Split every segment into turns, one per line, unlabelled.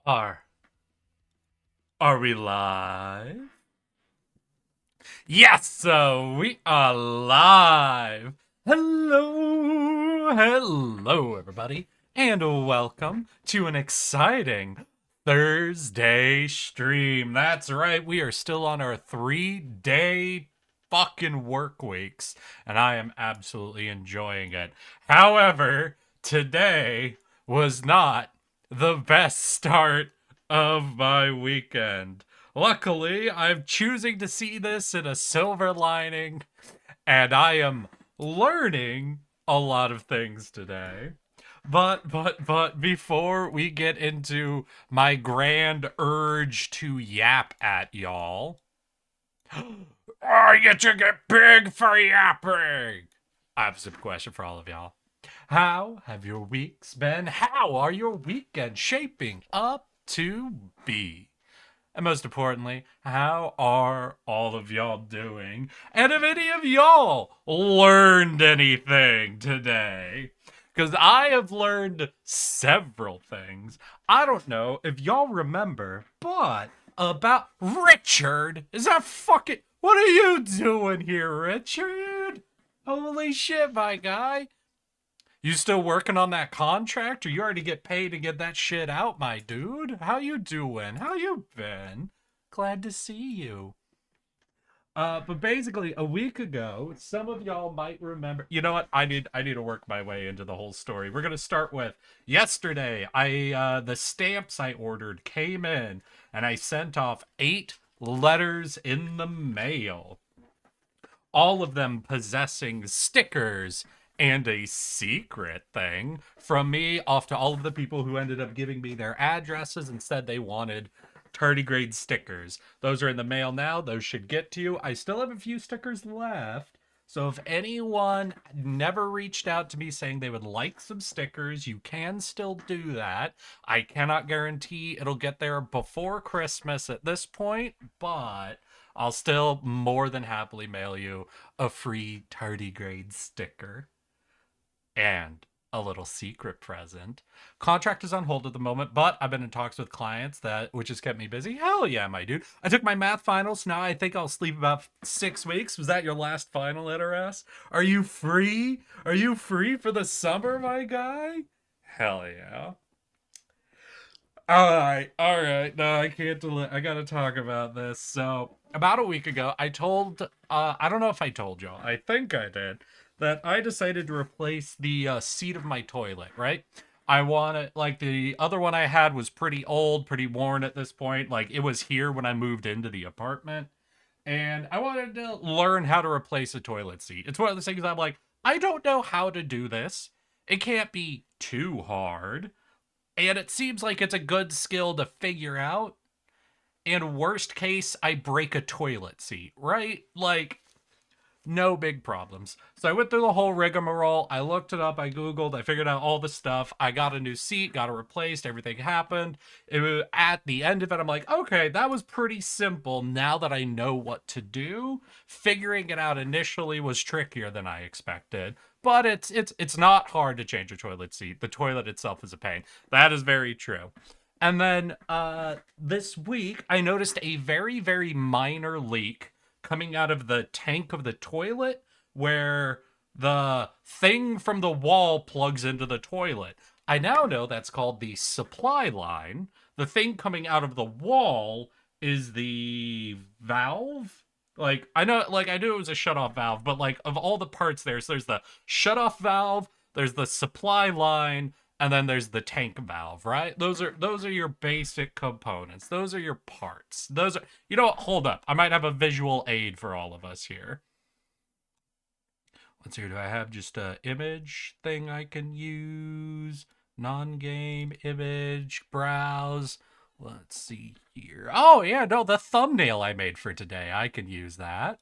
Are are we live? Yes, so we are live. Hello everybody, and welcome to an exciting Thursday stream. That's right, we are still on our 3-day fucking work weeks, and I am absolutely enjoying it. However, today was not the best start of my weekend. Luckily, I'm choosing to see this in a silver lining, and I am learning a lot of things today. But before we get into my grand urge to yap at y'all, I get to get big for yapping. I have a simple question for all of y'all. How have your weeks been? How are your weekends shaping up to be? And most importantly, how are all of y'all doing? And have any of y'all learned anything today? Because I have learned several things. I don't know if y'all remember, but about Richard. Is that fucking. What are you doing here, Richard? Holy shit, my guy. You still working on that contract, or you already get paid to get that shit out, my dude? How you doing? How you been? Glad to see you. But basically, a week ago, some of y'all might remember. You know what? I need to work my way into the whole story. We're gonna start with yesterday. The stamps I ordered came in, and I sent off 8 letters in the mail, all of them possessing stickers and a secret thing from me off to all of the people who ended up giving me their addresses and said they wanted tardigrade stickers. Those are in the mail now. Those should get to you. I still have a few stickers left. So if anyone never reached out to me saying they would like some stickers, you can still do that. I cannot guarantee it'll get there before Christmas at this point, but I'll still more than happily mail you a free tardigrade sticker and a little secret present. Contract is on hold at the moment, but I've been in talks with clients which has kept me busy. Hell yeah, my dude. I took my math finals. Now I think I'll sleep about 6 weeks. Was that your last final, Iteras? Are you free? Are you free for the summer, my guy? Hell yeah. All right. No, I can't delay. I gotta talk about this. So, about a week ago, I don't know if I told y'all, I think I did, that I decided to replace the seat of my toilet, right? I wanted, like, the other one I had was pretty old, pretty worn at this point. Like, it was here when I moved into the apartment. And I wanted to learn how to replace a toilet seat. It's one of those things I'm like, I don't know how to do this. It can't be too hard, and it seems like it's a good skill to figure out. And worst case, I break a toilet seat, right? Like, no big problems. So I went through the whole rigmarole. I looked it up. I Googled. I figured out all the stuff. I got a new seat, got it replaced. Everything happened. At the end of it, I'm like, okay, that was pretty simple. Now that I know what to do, figuring it out initially was trickier than I expected. But it's not hard to change a toilet seat. The toilet itself is a pain. That is very true. And then this week, I noticed a very, very minor leak coming out of the tank of the toilet where the thing from the wall plugs into the toilet. I now know that's called the supply line. The thing coming out of the wall is the valve. I knew it was a shut-off valve, but like of all the parts there's the shut-off valve, there's the supply line, and then there's the tank valve, right? Those are your basic components. Those are your parts. Those are, you know what? Hold up. I might have a visual aid for all of us here. Let's see. Do I have just a image thing I can use? Non-game image browse. Let's see here. Oh yeah, no, the thumbnail I made for today. I can use that.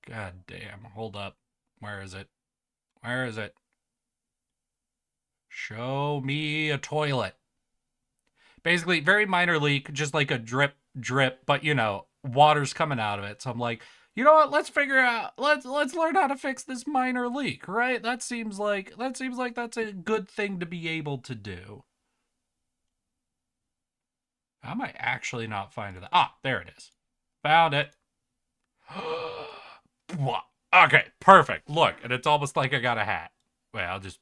God damn. Hold up. Where is it? Where is it? Show me a toilet. Basically, very minor leak, just like a drip, drip, but water's coming out of it. So I'm like, you know what? Let's figure out. Let's learn how to fix this minor leak, right? That seems like that's a good thing to be able to do. How am I actually not finding that? Ah, there it is. Found it. Okay, perfect. Look, and it's almost like I got a hat. Wait, I'll just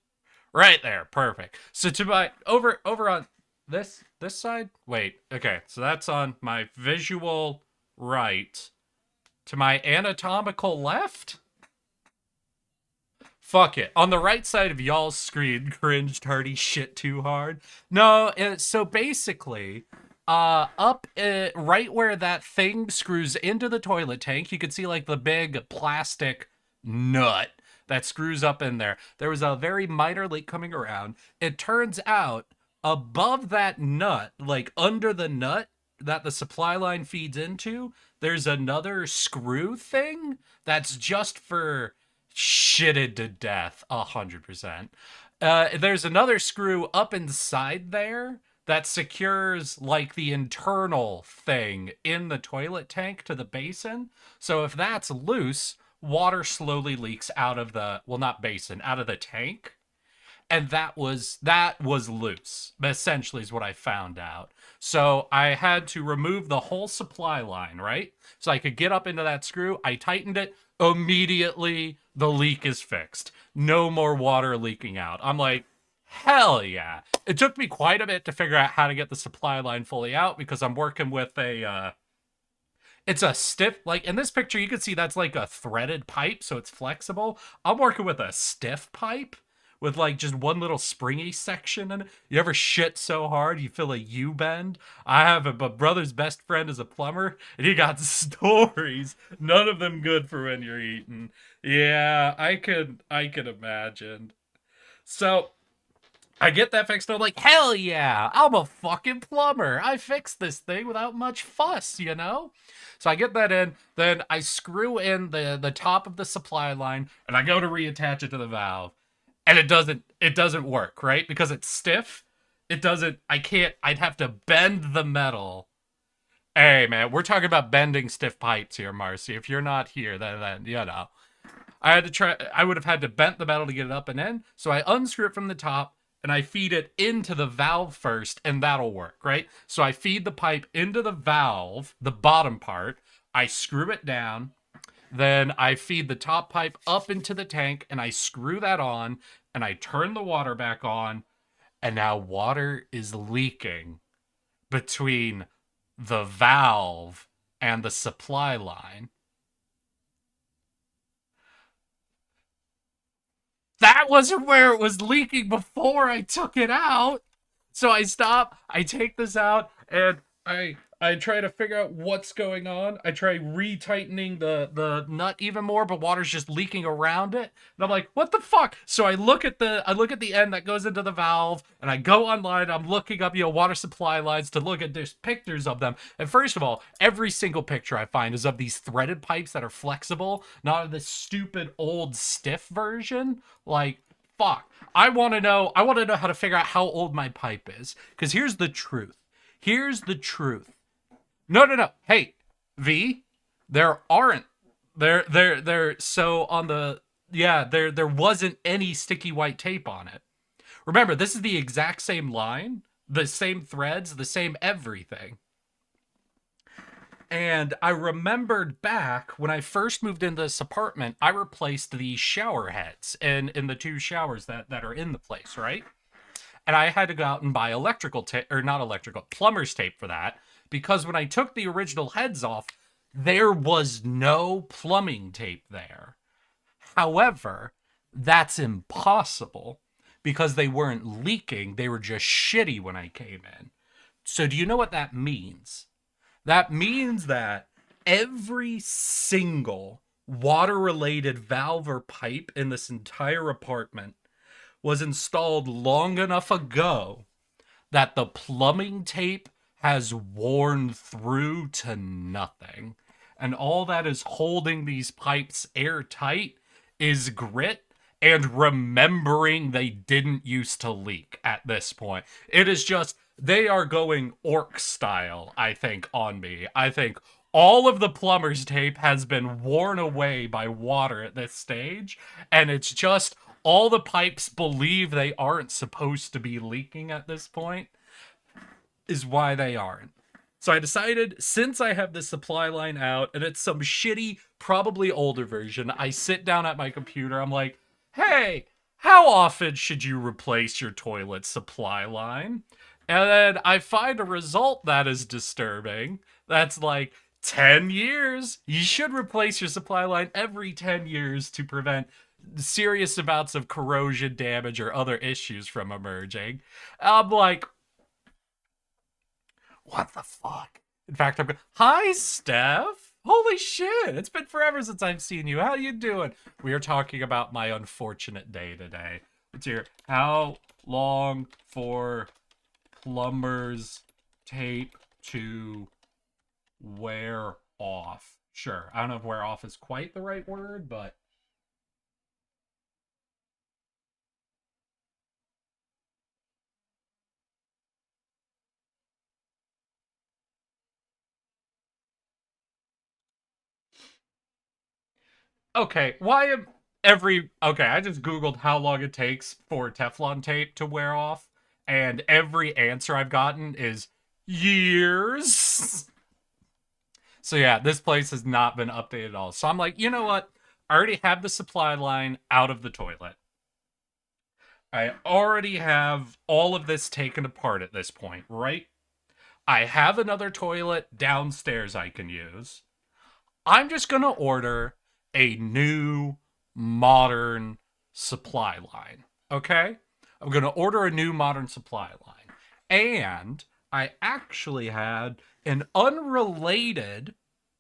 right there. Perfect. So to my over on this side? Wait. Okay. So that's on my visual right. To my anatomical left? Fuck it. On the right side of y'all's screen, cringed hardy shit too hard. No, so basically, up right where that thing screws into the toilet tank, you could see like the big plastic nut that screws up in there. There was a very minor leak coming around. It turns out above that nut, like under the nut that the supply line feeds into, there's another screw thing that's just for shitted to death 100%. There's another screw up inside there that secures like the internal thing in the toilet tank to the basin. So if that's loose, water slowly leaks out of the, well, not basin, out of the tank, and that was loose, essentially, is what I found out. So I had to remove the whole supply line, right? So I could get up into that screw. I tightened it immediately. The leak is fixed. No more water leaking out. I'm like, hell yeah. It took me quite a bit to figure out how to get the supply line fully out because I'm working with a it's a stiff, like in this picture you can see that's like a threaded pipe, so it's flexible. I'm working with a stiff pipe with like just one little springy section in it. You ever shit so hard you feel a U-bend? I have a brother's best friend is a plumber, and he got stories. None of them good for when you're eating. Yeah, I could imagine. So I get that fixed. And I'm like, hell yeah, I'm a fucking plumber. I fixed this thing without much fuss, you know? So I get that in, then I screw in the top of the supply line, and I go to reattach it to the valve, and it doesn't work, right? Because it's stiff. It doesn't. I can't. I'd have to bend the metal. Hey man, we're talking about bending stiff pipes here, Marcy. If you're not here, then you know. I had to try. I would have had to bend the metal to get it up and in. So I unscrew it from the top and I feed it into the valve first, and that'll work, right? So I feed the pipe into the valve, the bottom part. I screw it down. Then I feed the top pipe up into the tank, and I screw that on, and I turn the water back on, and now water is leaking between the valve and the supply line. That wasn't where it was leaking before I took it out. So I stop, I take this out, and I try to figure out what's going on. I try retightening the nut even more, but water's just leaking around it. And I'm like, what the fuck? So I look at the end that goes into the valve, and I go online. I'm looking up, water supply lines to look at there's pictures of them. And first of all, every single picture I find is of these threaded pipes that are flexible, not of this stupid old stiff version. Like, fuck. I want to know how to figure out how old my pipe is. Because here's the truth. Here's the truth. No, no, no. Hey, V, there aren't there so on the yeah, there wasn't any sticky white tape on it. Remember, this is the exact same line, the same threads, the same everything. And I remembered back when I first moved into this apartment, I replaced the shower heads in the two showers that are in the place, right? And I had to go out and buy electrical tape, or not electrical, plumber's tape for that, because when I took the original heads off, there was no plumbing tape there. However, that's impossible because they weren't leaking, they were just shitty when I came in. So do you know what that means? That means that every single water related valve or pipe in this entire apartment was installed long enough ago that the plumbing tape has worn through to nothing. And all that is holding these pipes airtight is grit and remembering they didn't used to leak at this point. It is just, they are going orc style, I think, on me. I think all of the plumber's tape has been worn away by water at this stage, and it's just all the pipes believe they aren't supposed to be leaking at this point is why they aren't. So I decided, since I have this supply line out and it's some shitty, probably older version, I sit down at my computer. I'm like, hey, how often should you replace your toilet supply line? And then I find a result that is disturbing. That's like 10 years. You should replace your supply line every 10 years to prevent serious amounts of corrosion damage or other issues from emerging. I'm like, what the fuck? In fact, I'm going, hi, Steph. Holy shit. It's been forever since I've seen you. How you doing? We are talking about my unfortunate day today. Let's hear, how long for plumbers tape to wear off? Sure. I don't know if wear off is quite the right word, but okay. Why am okay, I just Googled how long it takes for Teflon tape to wear off, and every answer I've gotten is years. So yeah, this place has not been updated at all. So I'm like, you know what? I already have the supply line out of the toilet. I already have all of this taken apart at this point, right? I have another toilet downstairs I can use. I'm just going to order a new modern supply line. Okay? I'm going to order a new modern supply line. And I actually had an unrelated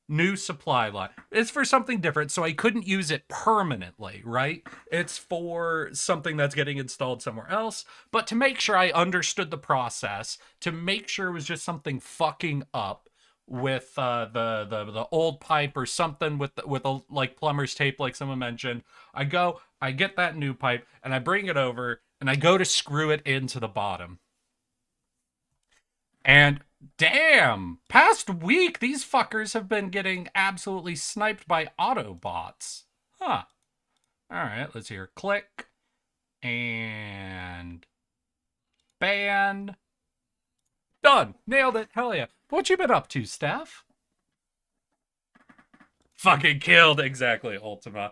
new supply line. It's for something different, so I couldn't use it permanently, right? It's for something that's getting installed somewhere else. But to make sure I understood the process, to make sure it was just something fucking up with the old pipe or something with a like plumber's tape, like someone mentioned, I get that new pipe, and I bring it over, and I go to screw it into the bottom. And damn, past week, these fuckers have been getting absolutely sniped by Autobots. Huh. All right, let's hear. Click. And ban. Done. Nailed it. Hell yeah. What you been up to, Steph? Fucking killed. Exactly, Ultima.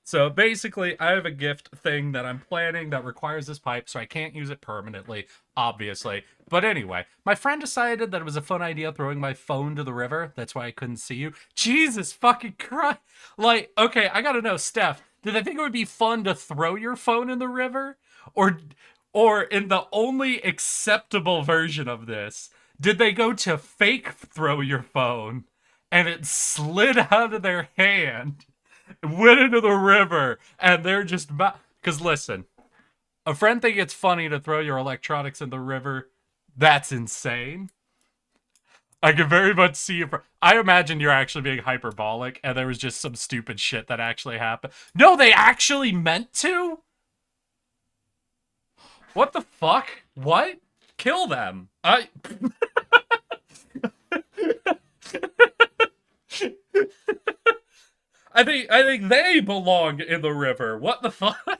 So basically, I have a gift thing that I'm planning that requires this pipe, so I can't use it permanently, obviously. But anyway, my friend decided that it was a fun idea throwing my phone to the river. That's why I couldn't see you. Jesus fucking Christ. Like, okay, I gotta know, Steph, did they think it would be fun to throw your phone in the river? Or, or in the only acceptable version of this, did they go to fake throw your phone and it slid out of their hand, went into the river, and they're just about. Because listen, a friend think it's funny to throw your electronics in the river. That's insane. I can very much see you. I imagine you're actually being hyperbolic, and there was just some stupid shit that actually happened. No, they actually meant to? What the fuck? What? Kill them. I think they belong in the river. What the fuck?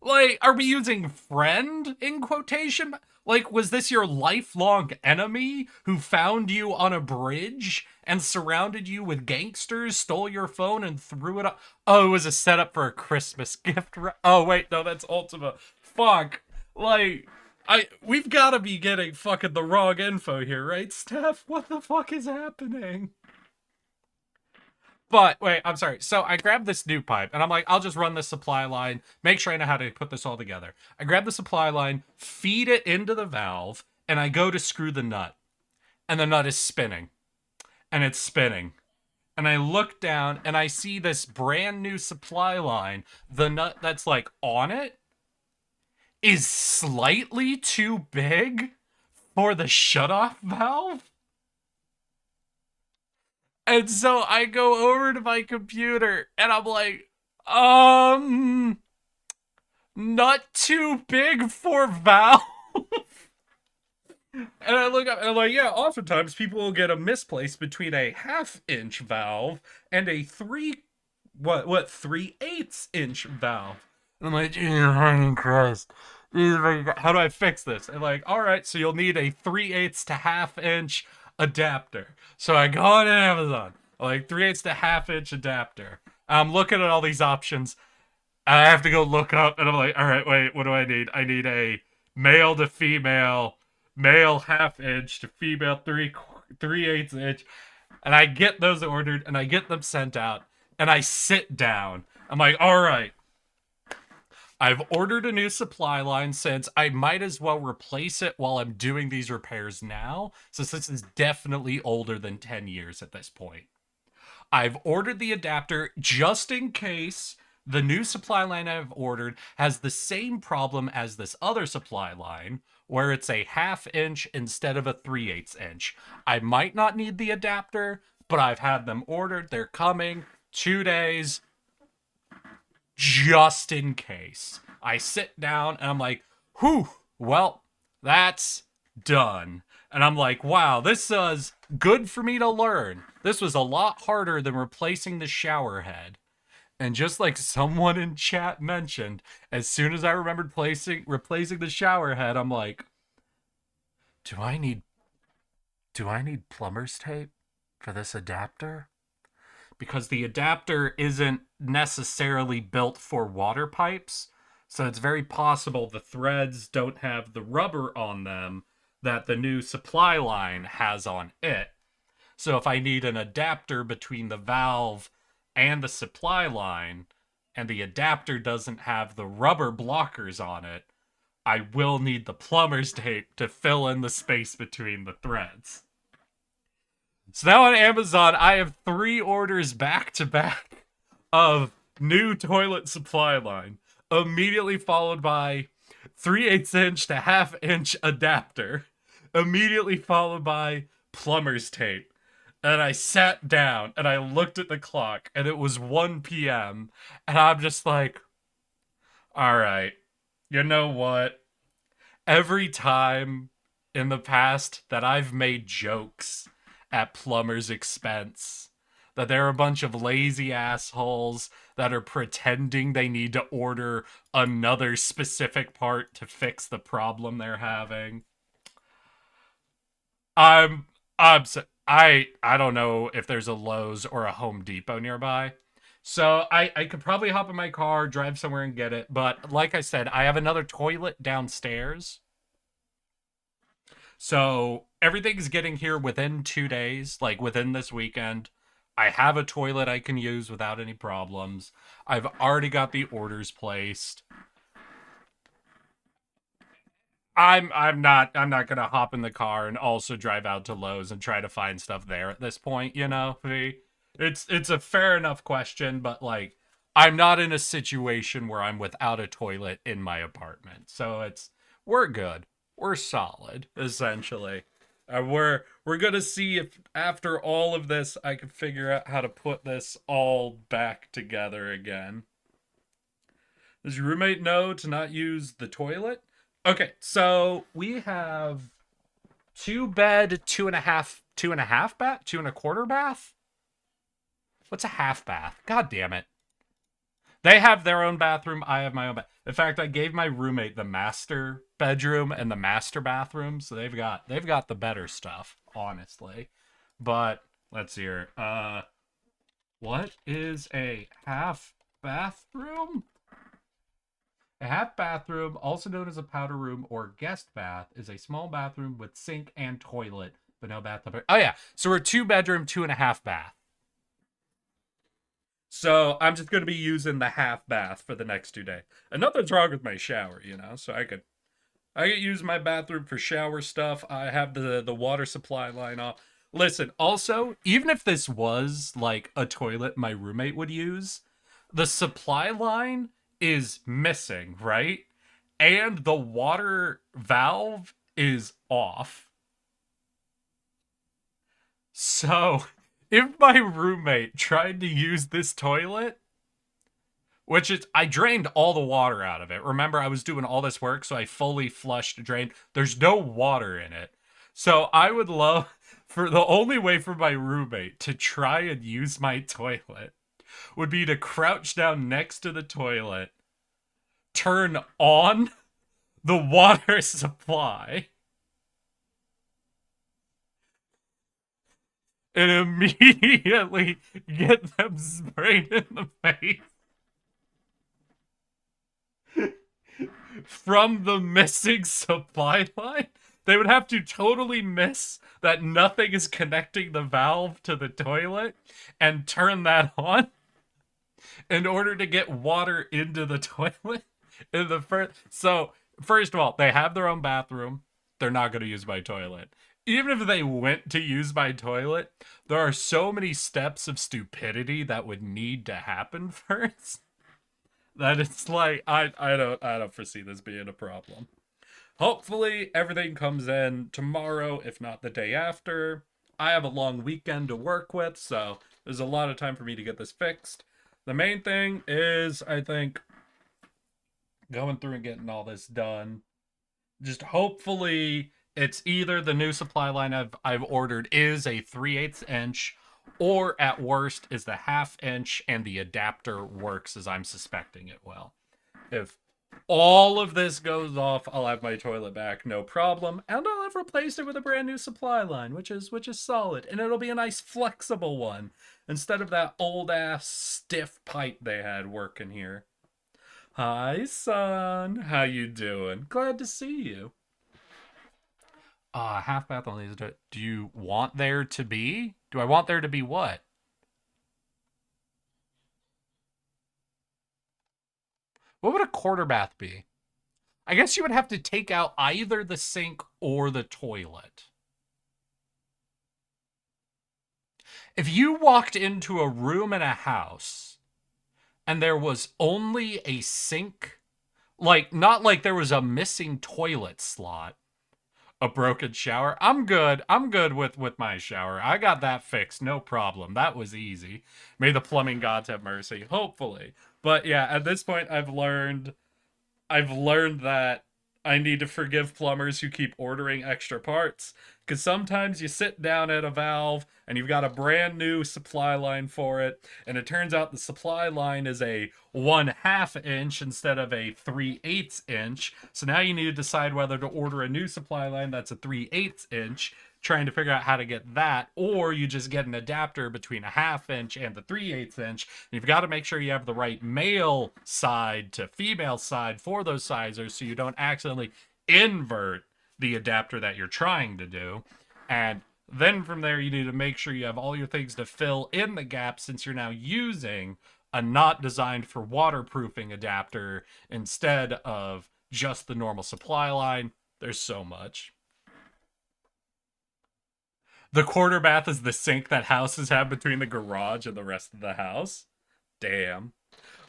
Like, are we using friend in quotation? Like, was this your lifelong enemy who found you on a bridge and surrounded you with gangsters, stole your phone, and threw it up? Oh, it was a setup for a Christmas gift. Oh, wait, no, that's Ultima. Fuck. Like, we've got to be getting fucking the wrong info here, right, Steph? What the fuck is happening? But wait, I'm sorry. So I grabbed this new pipe and I'm like, I'll just run this supply line, make sure I know how to put this all together. I grab the supply line, feed it into the valve, and I go to screw the nut. And the nut is spinning. And it's spinning. And I look down and I see this brand new supply line. The nut that's like on it is slightly too big for the shutoff valve. And so I go over to my computer and I'm like, not too big for valve. And I look up and I'm like, yeah, oftentimes people will get a misplace between a 1/2 inch valve and a 3/8 inch valve. And I'm like, Jesus Christ. How do I fix this? And like, all right, so you'll need a 3/8 to ½ inch adapter. So I go on Amazon, like 3/8 to ½ inch adapter. I'm looking at all these options. I have to go look up, and I'm like, all right, wait, what do I need? I need a male to female, male ½ inch to female 3/8 inch, and I get those ordered, and I get them sent out, and I sit down. I'm like, all right, I've ordered a new supply line since I might as well replace it while I'm doing these repairs now, since this is definitely older than 10 years at this point. I've ordered the adapter just in case the new supply line I've ordered has the same problem as this other supply line, where it's a ½ inch instead of a 3/8 inch. I might not need the adapter, but I've had them ordered. They're coming 2 days just in case. I sit down and I'm like, whew, well, that's done. And I'm like, wow, this was good for me to learn. This was a lot harder than replacing the shower head. And just like someone in chat mentioned, as soon as I remembered replacing the shower head, I'm like, do I need plumber's tape for this adapter? Because the adapter isn't necessarily built for water pipes. So it's very possible the threads don't have the rubber on them that the new supply line has on it. So if I need an adapter between the valve and the supply line, and the adapter doesn't have the rubber blockers on it, I will need the plumber's tape to fill in the space between the threads. So now on Amazon, I have 3 orders back to back of new toilet supply line, immediately followed by 3/8 inch to ½ inch adapter, immediately followed by plumber's tape. And I sat down and I looked at the clock and it was 1 p.m. And I'm just like, all right, you know what? Every time in the past that I've made jokes at plumbers' expense, that they're a bunch of lazy assholes that are pretending they need to order another specific part to fix the problem they're having. I'm I don't know if there's a Lowe's or a Home Depot nearby. So I could probably hop in my car, drive somewhere and get it. But like I said, I have another toilet downstairs. So everything's getting here within 2 days, like within this weekend. I have a toilet I can use without any problems. I've already got the orders placed. I'm not gonna hop in the car and also drive out to Lowe's and try to find stuff there at this point, you know? It's a fair enough question, but like I'm not in a situation where I'm without a toilet in my apartment. So we're good. We're solid, essentially. We're gonna see if after all of this I can figure out how to put this all back together again. Does your roommate know to not use the toilet? Okay, so we have 2 bed, 2.5, 2.5 bath, 2.25 bath. What's a half bath? God damn it! They have their own bathroom. I have my own bath. In fact, I gave my roommate the master bedroom and the master bathroom, so they've got the better stuff, honestly. But let's see here. What is a half bathroom? A half bathroom, also known as a powder room or guest bath, is a small bathroom with sink and toilet, but no bathtub. Oh yeah, so we're 2 bedroom, 2.5 bath. So I'm just gonna be using the half bath for the next 2 days. And nothing's wrong with my shower, so I could use my bathroom for shower stuff. I have the water supply line off. Listen, also, even if this was like a toilet my roommate would use, the supply line is missing, right? And the water valve is off. So, if my roommate tried to use this toilet, which is, I drained all the water out of it. Remember, I was doing all this work, so I fully flushed, drained. There's no water in it. So I would love for the only way for my roommate to try and use my toilet would be to crouch down next to the toilet, turn on the water supply and immediately get them sprayed in the face from the missing supply line. They would have to totally miss that nothing is connecting the valve to the toilet and turn that on in order to get water into the toilet. In the first of all, they have their own bathroom. They're not going to use my toilet. Even if they went to use my toilet, there are so many steps of stupidity that would need to happen first that it's like I don't foresee this being a problem. Hopefully everything comes in tomorrow, if not the day after. I have a long weekend to work with, so there's a lot of time for me to get this fixed. The main thing is, I think, going through and getting all this done. Just hopefully it's either the new supply line I've ordered is a 3/8 inch, or at worst is the 1/2 inch and the adapter works as I'm suspecting it will. If all of this goes off, I'll have my toilet back, no problem, and I'll have replaced it with a brand new supply line, which is solid, and it'll be a nice flexible one instead of that old ass stiff pipe they had working here. Hi, son. How you doing? Glad to see you. Half bath on these. Do you want there to be? Do I want there to be what? What would a quarter bath be? I guess you would have to take out either the sink or the toilet. If you walked into a room in a house and there was only a sink, like, not like there was a missing toilet slot, a broken shower, I'm good. I'm good with my shower. I got that fixed, no problem. That was easy. May the plumbing gods have mercy, hopefully. But yeah, at this point I've learned that I need to forgive plumbers who keep ordering extra parts. Because sometimes you sit down at a valve and you've got a brand new supply line for it, and it turns out the supply line is a 1/2 inch instead of a 3/8 inch. So now you need to decide whether to order a new supply line that's a 3/8 inch, trying to figure out how to get that, or you just get an adapter between a 1/2 inch and the 3/8 inch. And you've got to make sure you have the right male side to female side for those sizers so you don't accidentally invert the adapter that you're trying to do. And then from there, you need to make sure you have all your things to fill in the gap, since you're now using a not designed for waterproofing adapter instead of just the normal supply line. There's so much. The quarter bath is the sink that houses have between the garage and the rest of the house. Damn.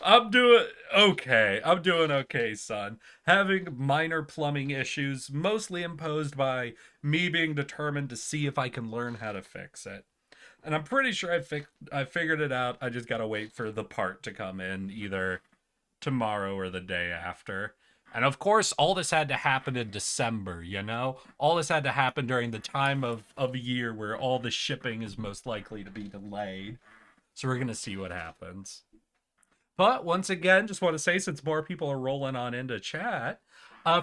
I'm doing okay. I'm doing okay, son. Having minor plumbing issues, mostly imposed by me being determined to see if I can learn how to fix it. And I'm pretty sure I figured it out. I just gotta wait for the part to come in either tomorrow or the day after. And of course, all this had to happen in December, you know? All this had to happen during the time of year where all the shipping is most likely to be delayed. So we're gonna see what happens. But once again, just want to say, since more people are rolling on into chat,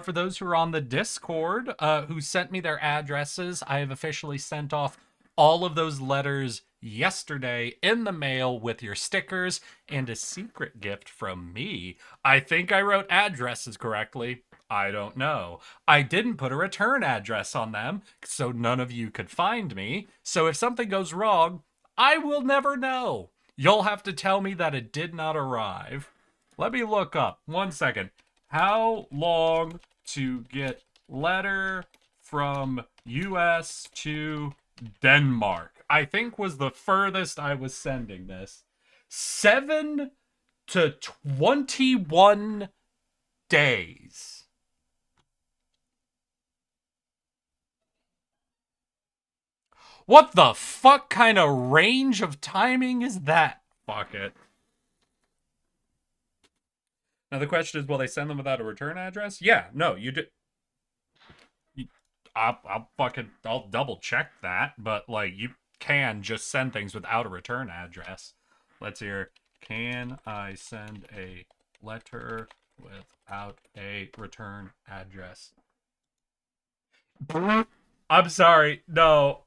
for those who are on the Discord who sent me their addresses, I have officially sent off all of those letters yesterday in the mail with your stickers and a secret gift from me. I think I wrote addresses correctly. I don't know. I didn't put a return address on them, so none of you could find me. So if something goes wrong, I will never know. You'll have to tell me that it did not arrive. Let me look up. 1 second. How long to get letter from US to Denmark? I think was the furthest I was sending this. 7 to 21 days. What the fuck kind of range of timing is that? Fuck it. Now the question is, will they send them without a return address? Yeah, no, you do. I'll double check that, but like you can just send things without a return address. Let's hear. Can I send a letter without a return address. I'm sorry. No.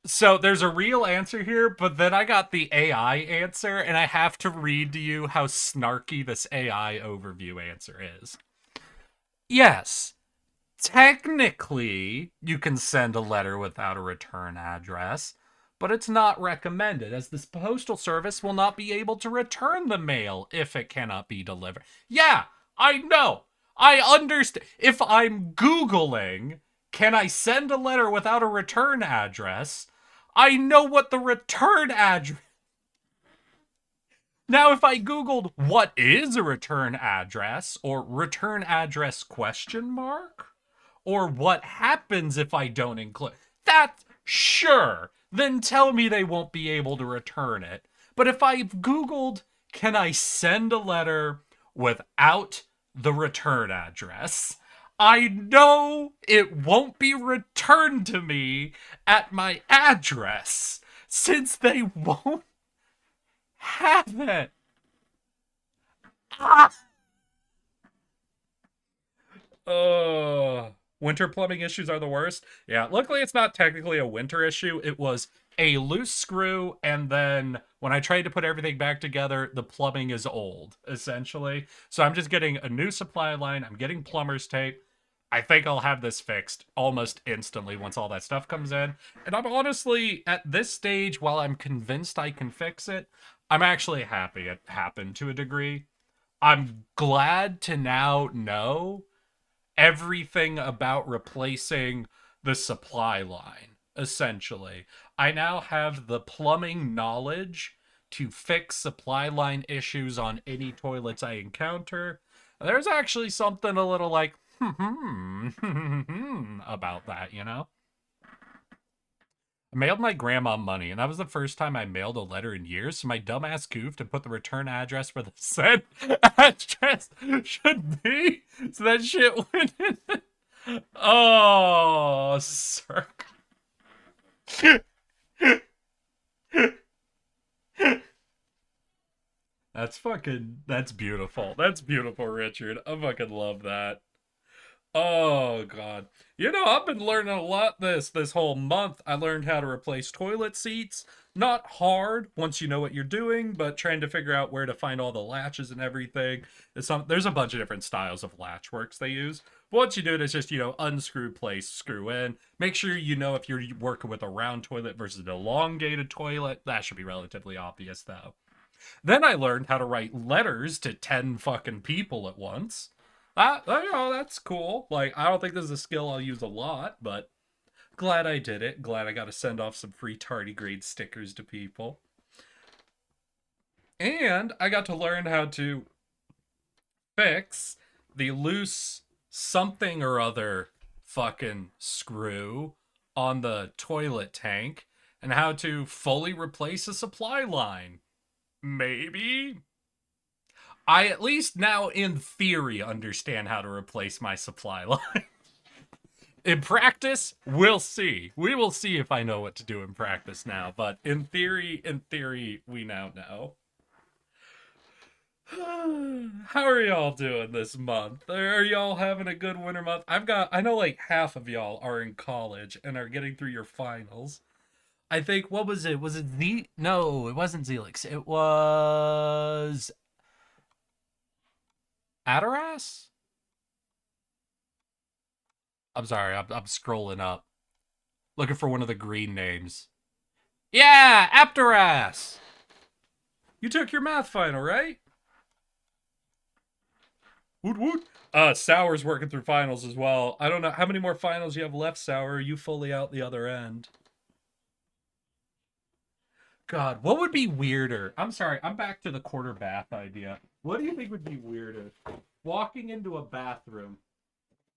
So there's a real answer here, but then I got the AI answer, and I have to read to you how snarky this AI overview answer is. Yes, technically, you can send a letter without a return address, but it's not recommended, as the Postal Service will not be able to return the mail if it cannot be delivered. Yeah, I know. I understand. If I'm Googling, can I send a letter without a return address? I know what the return address. Now, if I Googled what is a return address or return address question mark, or what happens if I don't include that, sure, then tell me they won't be able to return it. But if I've Googled, can I send a letter without the return address? I know it won't be returned to me at my address since they won't have it. Ah! Winter plumbing issues are the worst. Yeah, luckily it's not technically a winter issue. It was a loose screw, and then when I tried to put everything back together, the plumbing is old, essentially. So I'm just getting a new supply line. I'm getting plumber's tape. I think I'll have this fixed almost instantly once all that stuff comes in. And I'm honestly, at this stage, while I'm convinced I can fix it, I'm actually happy it happened to a degree. I'm glad to now know everything about replacing the supply line, essentially. I now have the plumbing knowledge to fix supply line issues on any toilets I encounter. There's actually something a little like, about that, you know? I mailed my grandma money, and that was the first time I mailed a letter in years, so my dumbass goofed and put the return address for the said address should be. So that shit went in. Oh, sir. That's beautiful. That's beautiful, Richard. I fucking love that. Oh god. You know, I've been learning a lot this whole month. I learned how to replace toilet seats. Not hard once you know what you're doing, but trying to figure out where to find all the latches and everything. There's a bunch of different styles of latch works they use. But once you do it, it's just, unscrew, place, screw in. Make sure you know if you're working with a round toilet versus an elongated toilet. That should be relatively obvious, though. Then I learned how to write letters to 10 fucking people at once. That's cool. Like, I don't think this is a skill I'll use a lot, but glad I did it. Glad I got to send off some free tardigrade stickers to people. And I got to learn how to fix the loose something or other fucking screw on the toilet tank and how to fully replace a supply line. Maybe? I at least now, in theory, understand how to replace my supply line. In practice, we'll see. We will see if I know what to do in practice now. But in theory, we now know. How are y'all doing this month? Are y'all having a good winter month? I know like half of y'all are in college and are getting through your finals. I think, what was it? Was it No, it wasn't Zelix. It was Adaras? I'm sorry, I'm scrolling up. Looking for one of the green names. Yeah, Apteras! You took your math final, right? Woot woot. Sour's working through finals as well. I don't know how many more finals you have left, Sour. Are you fully out the other end? God, what would be weirder? I'm sorry, I'm back to the quarter bath idea. What do you think would be weirder? Walking into a bathroom,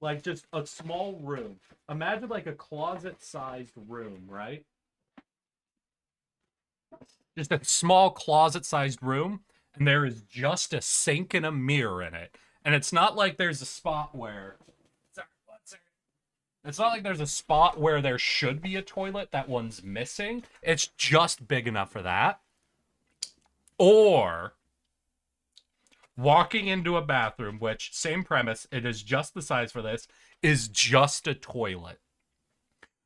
like just a small room. Imagine like a closet-sized room, right? Just a small closet-sized room, and there is just a sink and a mirror in it. And it's not like there's a spot where it's not like there's a spot where there should be a toilet that one's missing. It's just big enough for that. Or walking into a bathroom, which, same premise, it is just the size for this, is just a toilet.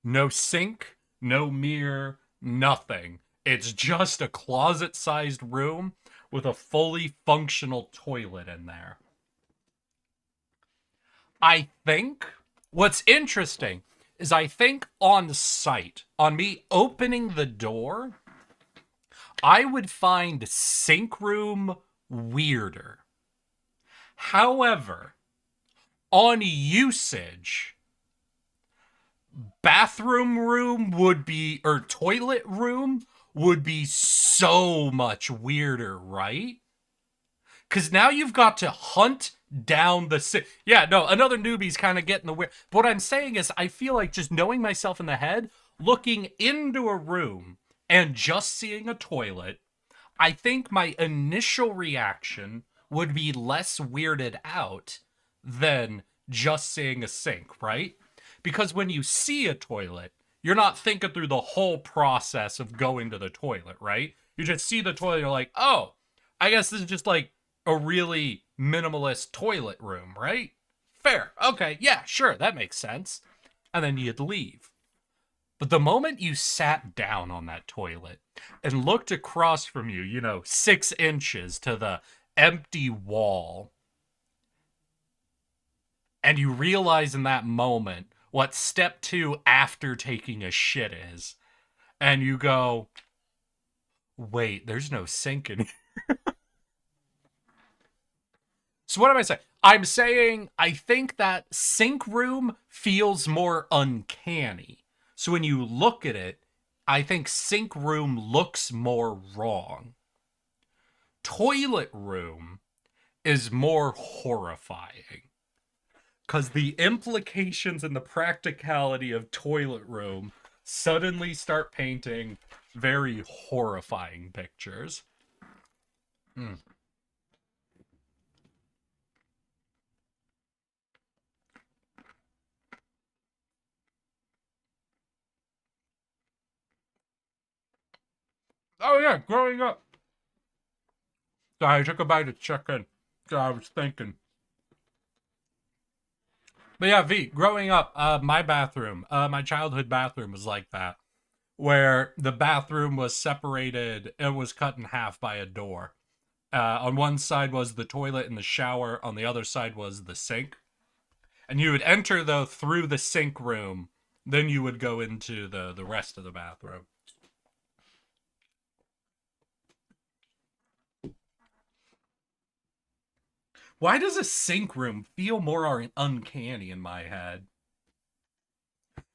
No sink, no mirror, nothing. It's just a closet sized room with a fully functional toilet in there. I think what's interesting is I think on site, on me opening the door, I would find sink room weirder. However, on usage, bathroom room would be, or toilet room would be so much weirder, right? Because now you've got to hunt down the. Yeah, no, another newbie's kind of getting the weird. But what I'm saying is, I feel like just knowing myself in the head, looking into a room and just seeing a toilet, I think my initial reaction would be less weirded out than just seeing a sink, right? Because when you see a toilet, you're not thinking through the whole process of going to the toilet, right? You just see the toilet, you're like, oh, I guess this is just like a really minimalist toilet room, right? Fair. Okay, yeah, sure, that makes sense. And then you'd leave. But the moment you sat down on that toilet and looked across from you, 6 inches to the empty wall, and you realize in that moment what step 2 after taking a shit is, and you go, wait, there's no sink in here. So what am I saying? I'm saying I think that sink room feels more uncanny. So when you look at it, I think sink room looks more wrong. Toilet room is more horrifying. Because the implications and the practicality of toilet room suddenly start painting very horrifying pictures. Mm. Oh yeah, growing up. Sorry, I took a bite of chicken. So I was thinking. But yeah, V, growing up, my bathroom, my childhood bathroom was like that. Where the bathroom was separated, it was cut in half by a door. On one side was the toilet and the shower, on the other side was the sink. And you would enter, though, through the sink room, then you would go into the rest of the bathroom. Why does a sink room feel more uncanny in my head?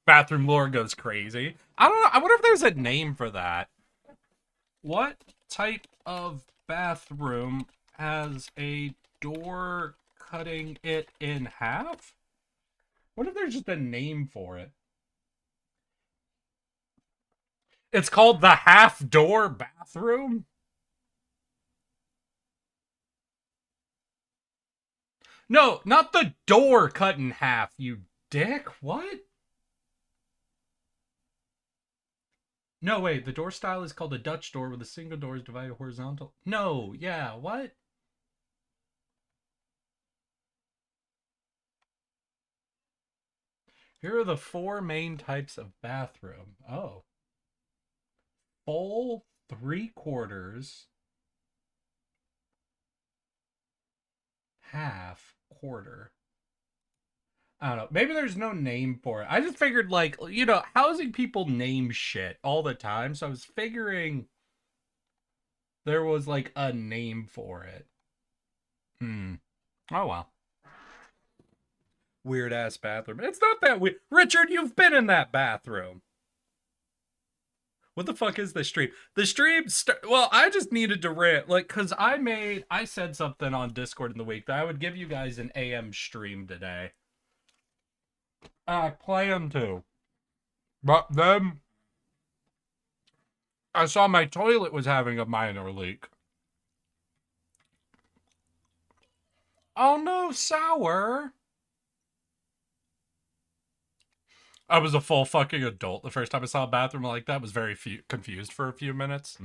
Bathroom lore goes crazy. I don't know. I wonder if there's a name for that. What type of bathroom has a door cutting it in half? What if there's just a name for it? It's called the half door bathroom? No, not the door cut in half, you dick. What? No, wait. The door style is called a Dutch door with a single door is divided horizontal. No, yeah, what? Here are the 4 main types of bathroom. Oh. Full, 3/4, half, quarter. I don't know. Maybe there's no name for it. I just figured, like, housing people name shit all the time. So I was figuring there was, like, a name for it. Hmm. Oh, well. Weird ass bathroom. It's not that weird. Richard, you've been in that bathroom. What the fuck is the stream? The stream, well, I just needed to rant, like, because I said something on Discord in the week that I would give you guys an AM stream today. I plan to. But then I saw my toilet was having a minor leak. Oh no, sour. I was a full fucking adult the first time I saw a bathroom like that. Was very confused for a few minutes.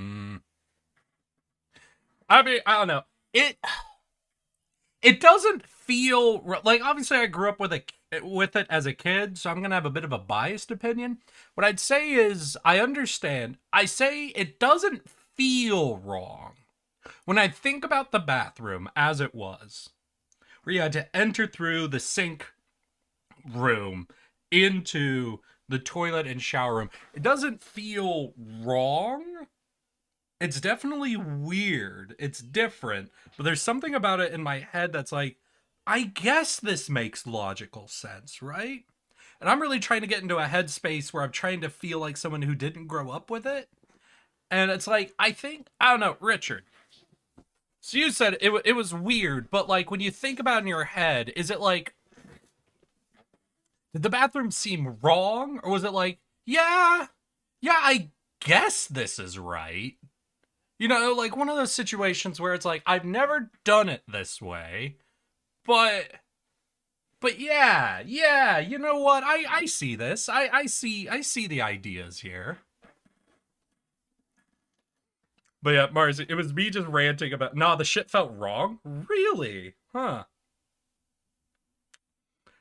I mean, I don't know. It doesn't feel like, obviously I grew up with it as a kid, so I'm gonna have a bit of a biased opinion. What I'd say is I understand. I say it doesn't feel wrong when I think about the bathroom as it was, where you had to enter through the sink room into the toilet and shower room. It doesn't feel wrong. It's definitely weird. It's different, but there's something about it in my head that's like, I guess this makes logical sense, right? And I'm really trying to get into a headspace where I'm trying to feel like someone who didn't grow up with it. And it's like, I don't know, Richard. So you said it was weird, but like when you think about it in your head, is it like, did the bathroom seem wrong? Or was it like, yeah, I guess this is right? You know, like one of those situations where it's like, I've never done it this way, but yeah, you know what? I see this. I see the ideas here. But yeah, Mars, it was me just ranting about, nah, the shit felt wrong. Really? Huh.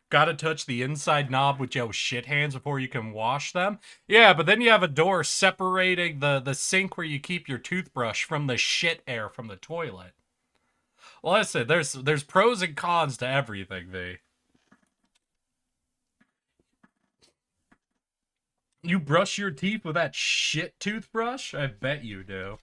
Gotta touch the inside knob with your shit hands before you can wash them. Yeah, but then you have a door separating the sink where you keep your toothbrush from the shit air from the toilet. Well, listen, there's pros and cons to everything, V. You brush your teeth with that shit toothbrush? I bet you do.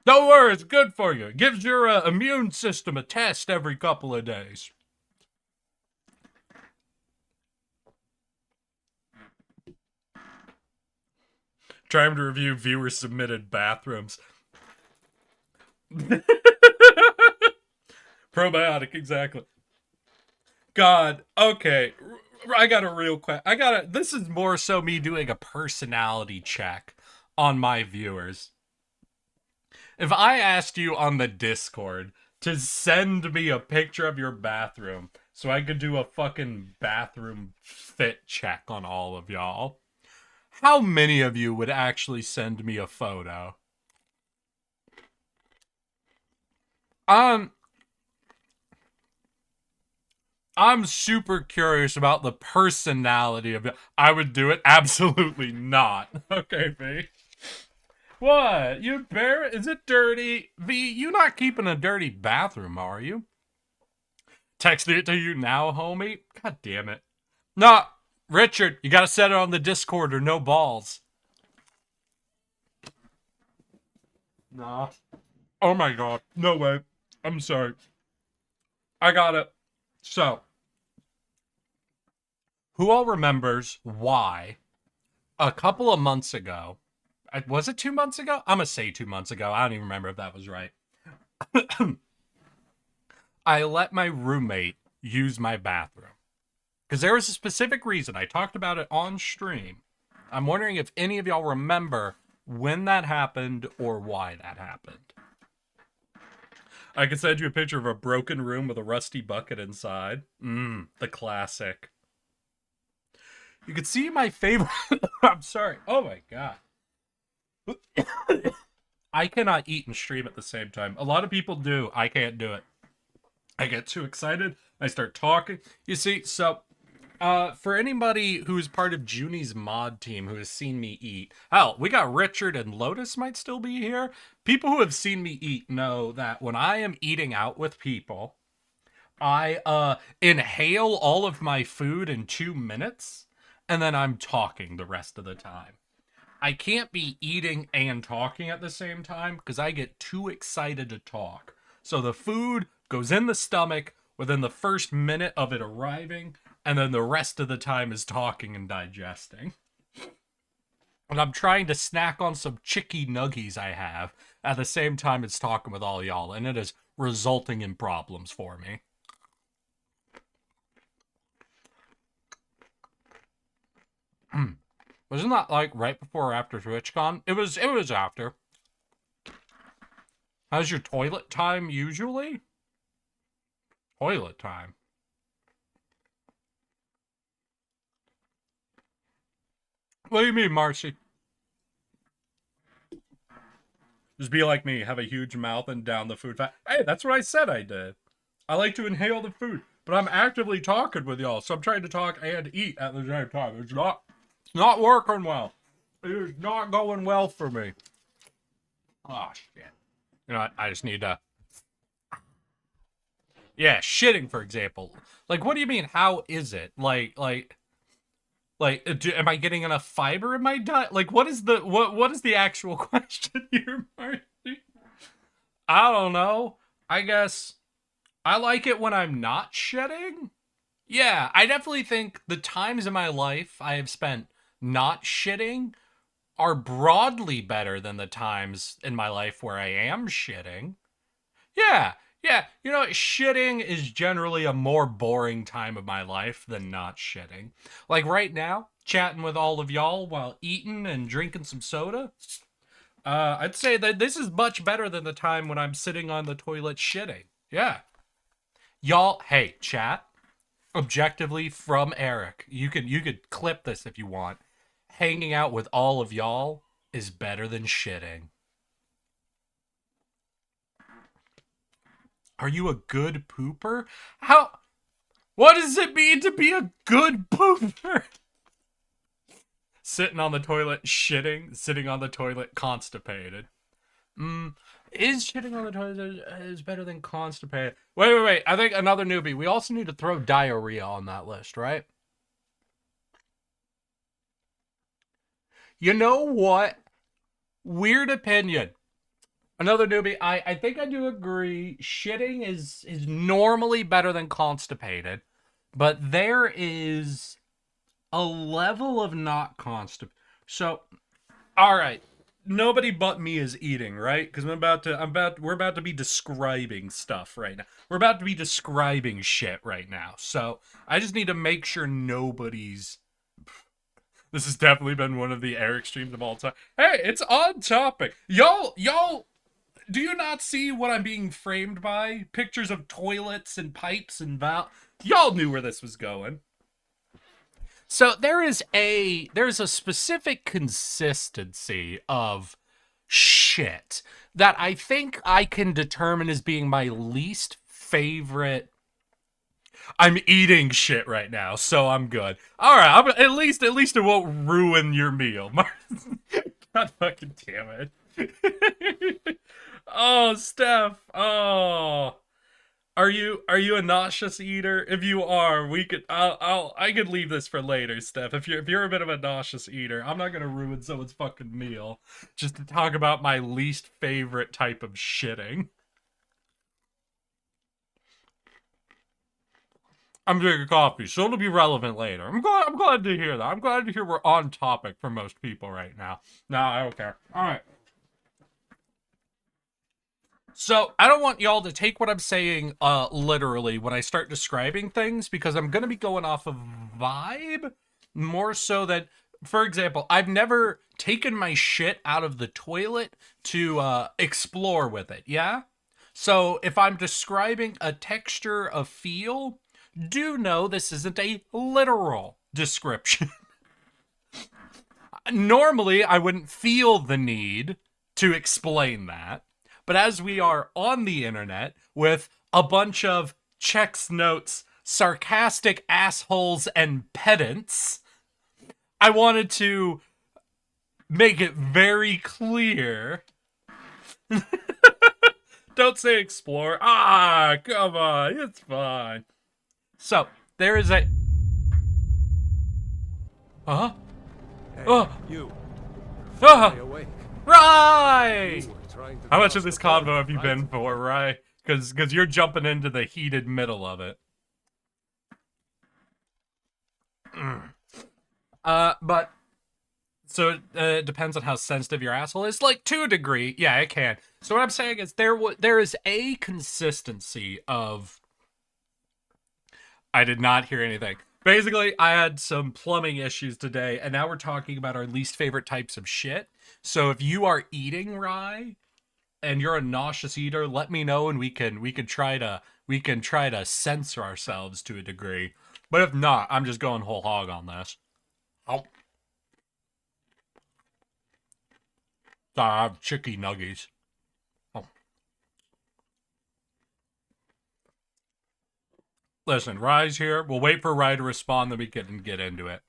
Don't worry, it's good for you. It gives your immune system a test every couple of days. Trying to review viewer submitted bathrooms. Probiotic, exactly. God, okay. I got a real question. This is more so me doing a personality check on my viewers. If I asked you on the Discord to send me a picture of your bathroom so I could do a fucking bathroom fit check on all of y'all, how many of you would actually send me a photo? Um, I'm super curious about the personality of it. I would do it. Absolutely not. Okay, V. What? You bear? Is it dirty? V, you not keeping a dirty bathroom, are you? Texting it to you now, homie? God damn it. No, Richard, you gotta set it on the Discord or no balls. Nah. Oh my god. No way. I'm sorry. I got it. So, who all remembers why a couple of months ago, was it 2 months ago? I'm gonna say 2 months ago. I don't even remember if that was right. I let my roommate use my bathroom. Because there was a specific reason. I talked about it on stream. I'm wondering if any of y'all remember when that happened or why that happened. I can send you a picture of a broken room with a rusty bucket inside. The classic. You can see my favorite. I'm sorry. Oh my god. I cannot eat and stream at the same time. A lot of people do. I can't do it. I get too excited. I start talking. You see, so for anybody who's part of Junie's mod team who has seen me eat, hell, we got Richard and Lotus might still be here. People who have seen me eat know that when I am eating out with people, I inhale all of my food in 2 minutes, and then I'm talking the rest of the time. I can't be eating and talking at the same time because I get too excited to talk. So the food goes in the stomach within the first minute of it arriving, and then the rest of the time is talking and digesting. And I'm trying to snack on some chicky nuggies I have at the same time it's talking with all y'all, and it is resulting in problems for me. Wasn't that like right before or after TwitchCon? It was after. How's your toilet time usually? Toilet time. What do you mean, Marcy? Just be like me, have a huge mouth and down the food fat. Hey, that's what I said I did. I like to inhale the food, but I'm actively talking with y'all, so I'm trying to talk and eat at the same time. It's not working well. It is not going well for me. Oh shit. You know what? I just need to. Yeah, shitting, for example. Like, what do you mean? How is it? Am I getting enough fiber in my diet? Like, what is the actual question here, Marty? I don't know. I guess I like it when I'm not shitting. Yeah, I definitely think the times in my life I have spent not shitting are broadly better than the times in my life where I am shitting. Yeah, yeah. You know, shitting is generally a more boring time of my life than not shitting. Like right now, chatting with all of y'all while eating and drinking some soda. I'd say that this is much better than the time when I'm sitting on the toilet shitting. Yeah. Y'all, hey, chat. Objectively from Eric. You could clip this if you want. Hanging out with all of y'all is better than shitting. Are you a good pooper? What does it mean to be a good pooper? Sitting on the toilet shitting, sitting on the toilet constipated. Is shitting on the toilet is better than constipated? Wait. I think another newbie. We also need to throw diarrhea on that list, right? You know what? Weird opinion. Another newbie. I think I do agree. Shitting is normally better than constipated, but there is a level of not constipated. So, all right. Nobody but me is eating, right? Because we're about to be describing stuff right now. We're about to be describing shit right now. So I just need to make sure nobody's. This has definitely been one of the Eric streams of all time. Hey, it's on topic. Y'all, do you not see what I'm being framed by? Pictures of toilets and pipes and Y'all knew where this was going. So there's a specific consistency of shit that I think I can determine as being my least favorite. I'm eating shit right now, so I'm good. All right, at least it won't ruin your meal. God fucking damn it. Oh, Steph. Oh. Are you a nauseous eater? If you are, I could leave this for later, Steph. If you're a bit of a nauseous eater, I'm not gonna ruin someone's fucking meal just to talk about my least favorite type of shitting. I'm drinking coffee, so it'll be relevant later. I'm glad to hear that. I'm glad to hear we're on topic for most people right now. No, I don't care. All right. So I don't want y'all to take what I'm saying literally when I start describing things, because I'm gonna be going off of vibe more so that, for example, I've never taken my shit out of the toilet to explore with it. Yeah. So if I'm describing a texture of feel, do know this isn't a literal description. Normally, I wouldn't feel the need to explain that. But as we are on the internet with a bunch of checks notes, sarcastic assholes, and pedants, I wanted to make it very clear. Don't say explore. Ah, come on. It's fine. So, there is a... Huh?
Hey, you.
Stay
awake.
Right! How much of this convo have you been for, right? Because you're jumping into the heated middle of it. But so it depends on how sensitive your asshole is. Like, to a degree, yeah, it can. So what I'm saying is there is a consistency of... I did not hear anything. Basically, I had some plumbing issues today, and now we're talking about our least favorite types of shit. So if you are eating rye and you're a nauseous eater, let me know, and we can try to censor ourselves to a degree. But if not, I'm just going whole hog on this. Oh. I have chicky nuggies. Oh. Listen, Rye's here. We'll wait for Rye to respond, then we can get into it.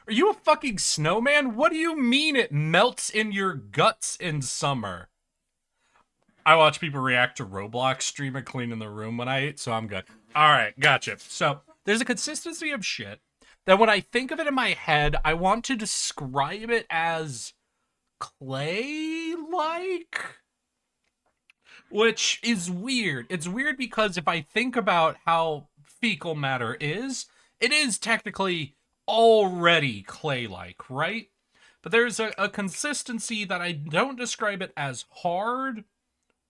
Are you a fucking snowman? What do you mean it melts in your guts in summer? I watch people react to Roblox stream and cleaning the room when I eat, so I'm good. All right, gotcha. So there's a consistency of shit that when I think of it in my head, I want to describe it as clay-like, which is weird. It's weird because if I think about how fecal matter is, it is technically already clay-like, right? But there's a consistency that I don't describe it as hard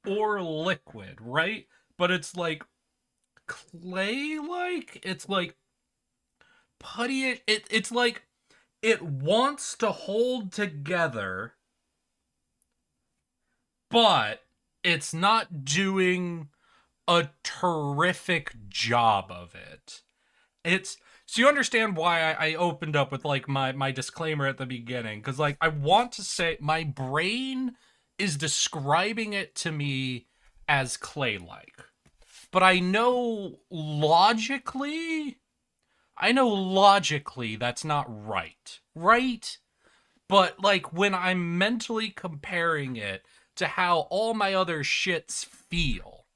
or liquid, right? But it's like clay-like. It's like putty. It's like it wants to hold together, but it's not doing a terrific job of it. It's so you understand why I opened up with like my disclaimer at the beginning, because like I want to say my brain is describing it to me as clay-like, but I know logically that's not right? But like when I'm mentally comparing it to how all my other shits feel,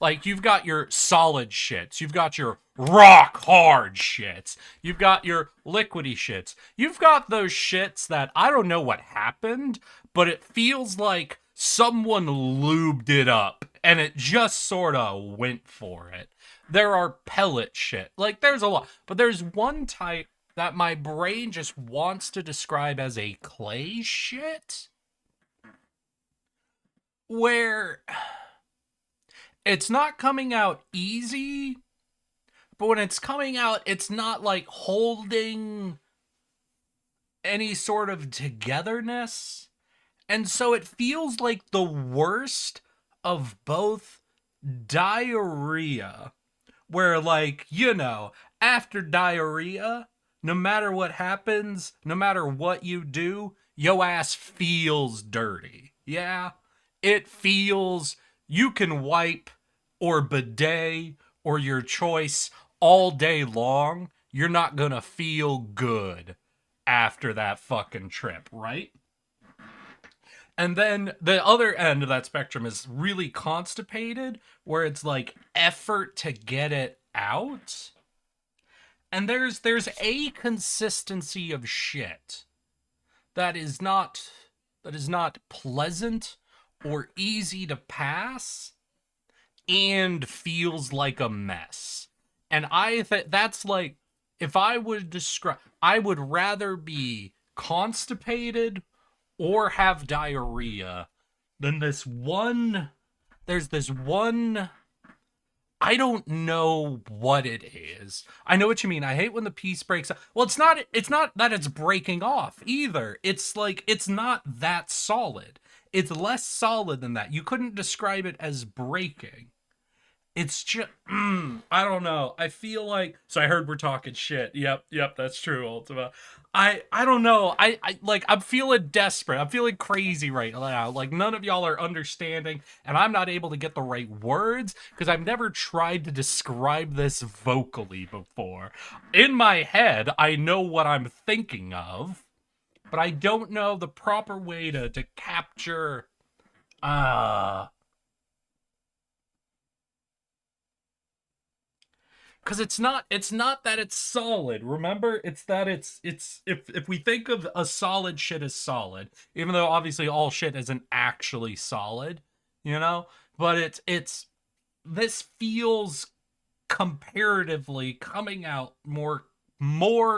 like you've got your solid shits, you've got your rock hard shits, you've got your liquidy shits, you've got those shits that I don't know what happened, but it feels like someone lubed it up and it just sort of went for it. There are pellet shit. Like there's a lot, but there's one type that my brain just wants to describe as a clay shit where it's not coming out easy, but when it's coming out, it's not like holding any sort of togetherness. And so it feels like the worst of both diarrhea, where, like, after diarrhea, no matter what happens, no matter what you do, yo ass feels dirty. Yeah? It feels you can wipe or bidet or your choice all day long. You're not gonna feel good after that fucking trip, right? And then the other end of that spectrum is really constipated, where it's like effort to get it out. And there's a consistency of shit that is not pleasant or easy to pass and feels like a mess. And that's like, if I would describe, I would rather be constipated or have diarrhea than there's this one, I don't know what it is. I know what you mean. I hate when the piece breaks up. Well, it's not that it's breaking off either. It's like, it's not that solid. It's less solid than that. You couldn't describe it as breaking. It's just, I don't know. I feel like, so I heard we're talking shit. Yep, that's true, Ultima. I don't know. I'm feeling desperate. I'm feeling crazy right now. Like, none of y'all are understanding, and I'm not able to get the right words, because I've never tried to describe this vocally before. In my head, I know what I'm thinking of, but I don't know the proper way to capture, because it's not that it's solid. Remember, it's that it's if we think of a solid shit as solid, even though obviously all shit isn't actually solid, but it's this feels comparatively coming out more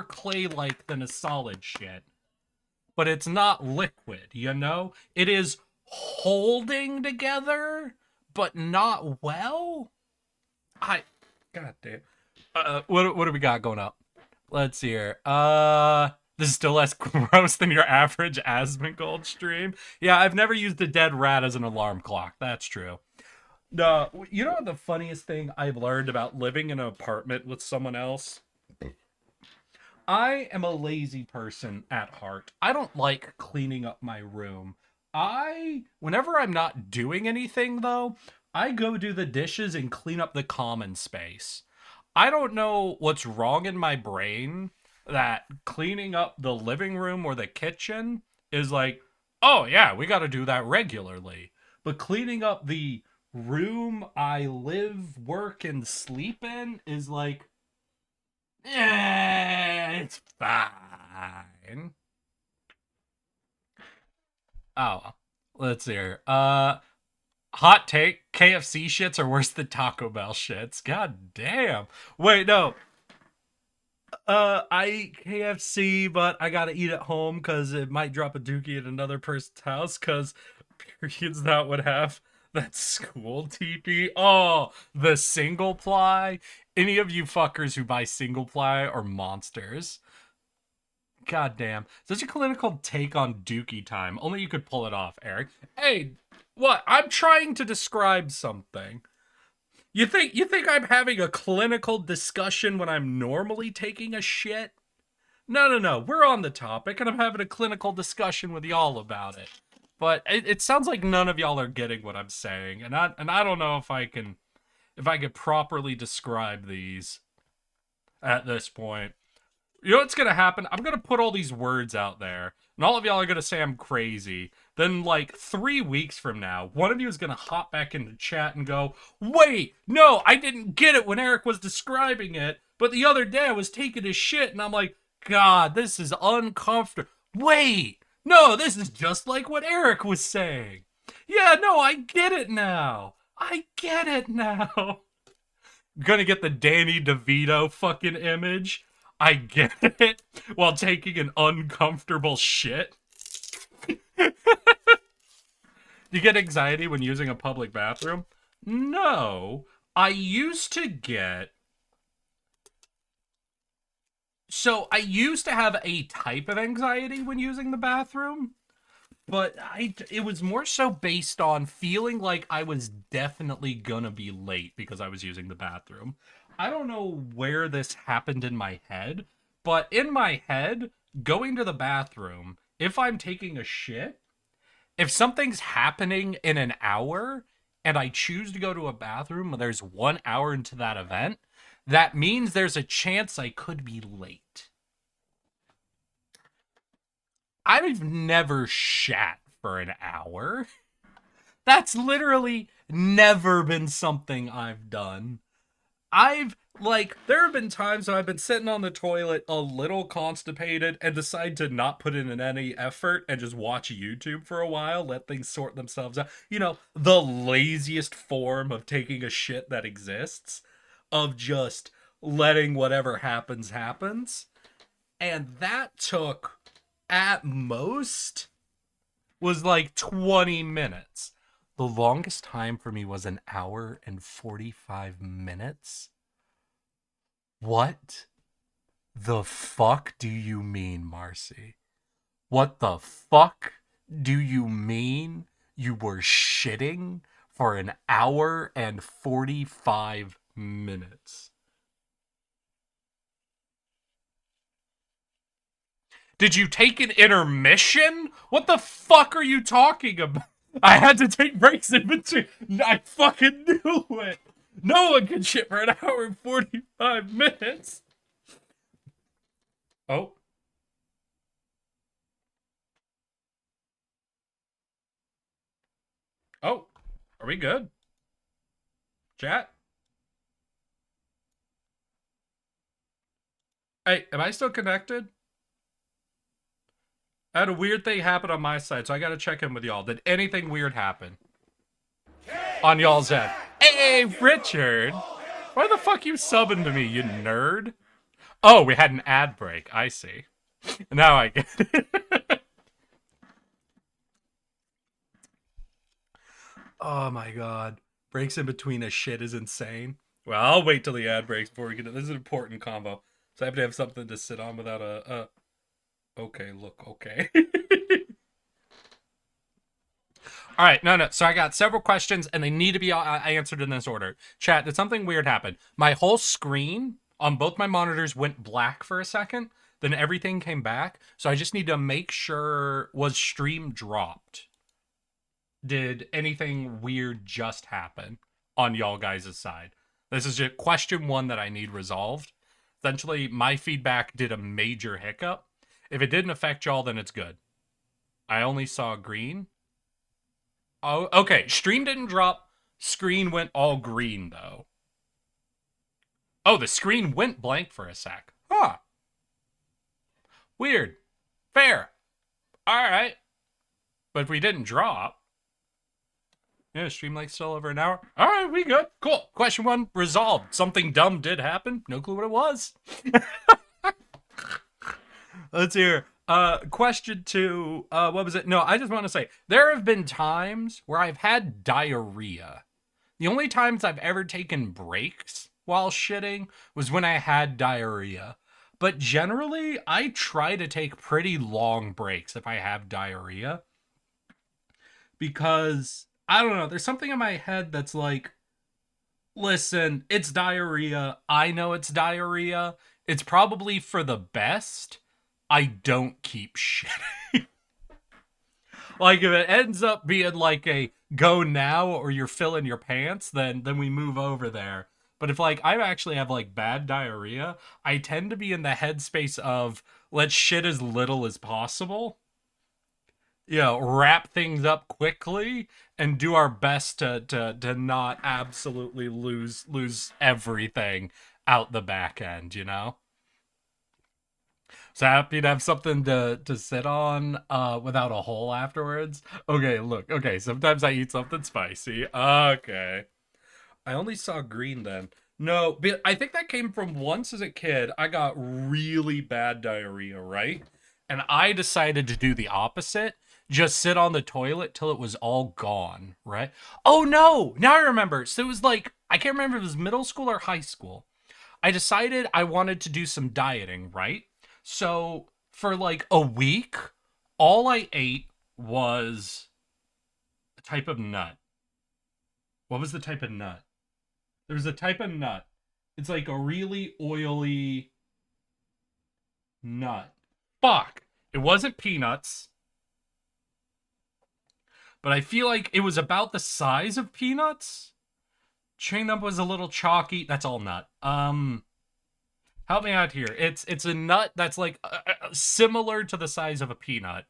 clay like than a solid shit, but it's not liquid. It is holding together but not well. God damn. What do we got going up? Let's see here. This is still less gross than your average Asmongold stream. Yeah, I've never used a dead rat as an alarm clock. That's true. No, you know what the funniest thing I've learned about living in an apartment with someone else? I am a lazy person at heart. I don't like cleaning up my room. Whenever I'm not doing anything though, I go do the dishes and clean up the common space. I don't know what's wrong in my brain that cleaning up the living room or the kitchen is like, oh yeah, we got to do that regularly. But cleaning up the room I live, work, and sleep in is like, it's fine. Oh, let's see here. Hot take: KFC shits are worse than Taco Bell shits. God damn. Wait, no. I eat KFC, but I gotta eat at home because it might drop a dookie at another person's house. Because periods that would have that school TP. Oh, the single ply. Any of you fuckers who buy single ply are monsters. God damn. Such a clinical take on Dookie time. Only you could pull it off, Eric. Hey, what? I'm trying to describe something. You think I'm having a clinical discussion when I'm normally taking a shit? No, no, no. We're on the topic and I'm having a clinical discussion with y'all about it. But it sounds like none of y'all are getting what I'm saying, and I don't know if I could properly describe these at this point. You know what's gonna happen? I'm gonna put all these words out there, and all of y'all are gonna say I'm crazy. Then, like 3 weeks from now, one of you is gonna hop back into chat and go, "Wait, no, I didn't get it when Eric was describing it, but the other day I was taking his shit, and I'm like, God, this is uncomfortable. Wait, no, this is just like what Eric was saying. Yeah, no, I get it now. I get it now." Gonna get the Danny DeVito fucking image. I get it. While taking an uncomfortable shit. Do you get anxiety when using a public bathroom? No. I used to get. So I used to have a type of anxiety when using the bathroom, but it was more so based on feeling like I was definitely gonna be late because I was using the bathroom. I don't know where this happened in my head, but in my head, going to the bathroom, if I'm taking a shit, if something's happening in an hour and I choose to go to a bathroom when there's 1 hour into that event, that means there's a chance I could be late. I've never shat for an hour. That's literally never been something I've done. There have been times when I've been sitting on the toilet a little constipated and decide to not put in any effort and just watch YouTube for a while, let things sort themselves out. You know, the laziest form of taking a shit that exists, of just letting whatever happens, happens. And that took, at most, was like 20 minutes. The longest time for me was an hour and 45 minutes. What the fuck do you mean, Marcy? What the fuck do you mean you were shitting for an hour and 45 minutes? Did you take an intermission? What the fuck are you talking about? I had to take breaks in between. I fucking knew it. No one can shit for an hour and 45 minutes. Oh. Oh. Are we good? Chat? Hey, am I still connected? I had a weird thing happen on my side, so I gotta check in with y'all. Did anything weird happen on y'all's end? Hey, Richard! Why the fuck you subbing to me, you nerd? Oh, we had an ad break. I see. Now I get it. Oh my god. Breaks in between a shit is insane. Well, I'll wait till the ad breaks before we get it. This is an important combo. So I have to have something to sit on without okay, look, okay. All right, no. So I got several questions, and they need to be answered in this order. Chat, did something weird happen? My whole screen on both my monitors went black for a second, then everything came back. So I just need to make sure, was stream dropped? Did anything weird just happen on y'all guys' side? This is just question one that I need resolved. Essentially, my feedback did a major hiccup. If it didn't affect y'all, then it's good. I only saw green. Oh, okay. Stream didn't drop. Screen went all green, though. Oh, the screen went blank for a sec. Huh. Weird. Fair. All right. But if we didn't drop... Yeah, stream like still over an hour. All right, we good. Cool. Question one resolved. Something dumb did happen. No clue what it was. Let's hear. Question two. What was it? No, I just want to say there have been times where I've had diarrhea. The only times I've ever taken breaks while shitting was when I had diarrhea. But generally, I try to take pretty long breaks if I have diarrhea. Because, I don't know, there's something in my head that's like, listen, it's diarrhea. I know it's diarrhea. It's probably for the best. I don't keep shitting. Like, if it ends up being like a go now or you're filling your pants, then we move over there. But if, like, I actually have, like, bad diarrhea, I tend to be in the headspace of let's shit as little as possible. You know, wrap things up quickly and do our best to not absolutely lose everything out the back end, you know? So happy to have something to sit on without a hole afterwards. Okay, look. Okay, sometimes I eat something spicy. Okay. I only saw green then. No, but I think that came from once as a kid, I got really bad diarrhea, right? And I decided to do the opposite. Just sit on the toilet till it was all gone, right? Oh no! Now I remember. So it was like, I can't remember if it was middle school or high school. I decided I wanted to do some dieting, right? So for like a week, all I ate was a type of nut. What was the type of nut? There was a type of nut. It's like a really oily nut. Fuck. It wasn't peanuts, but I feel like it was about the size of peanuts. Chewing nut was a little chalky. That's all nut. Help me out here. It's a nut that's like similar to the size of a peanut.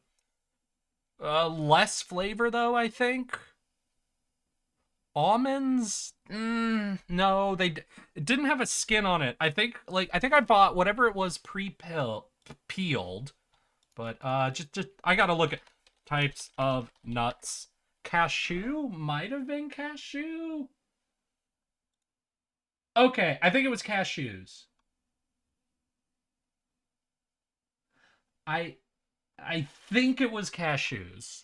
Less flavor though, I think. Almonds? No, it didn't have a skin on it. I think I bought whatever it was peeled, but just I gotta look at types of nuts. Cashew might have been cashew. Okay, I think it was cashews. I I think it was cashews.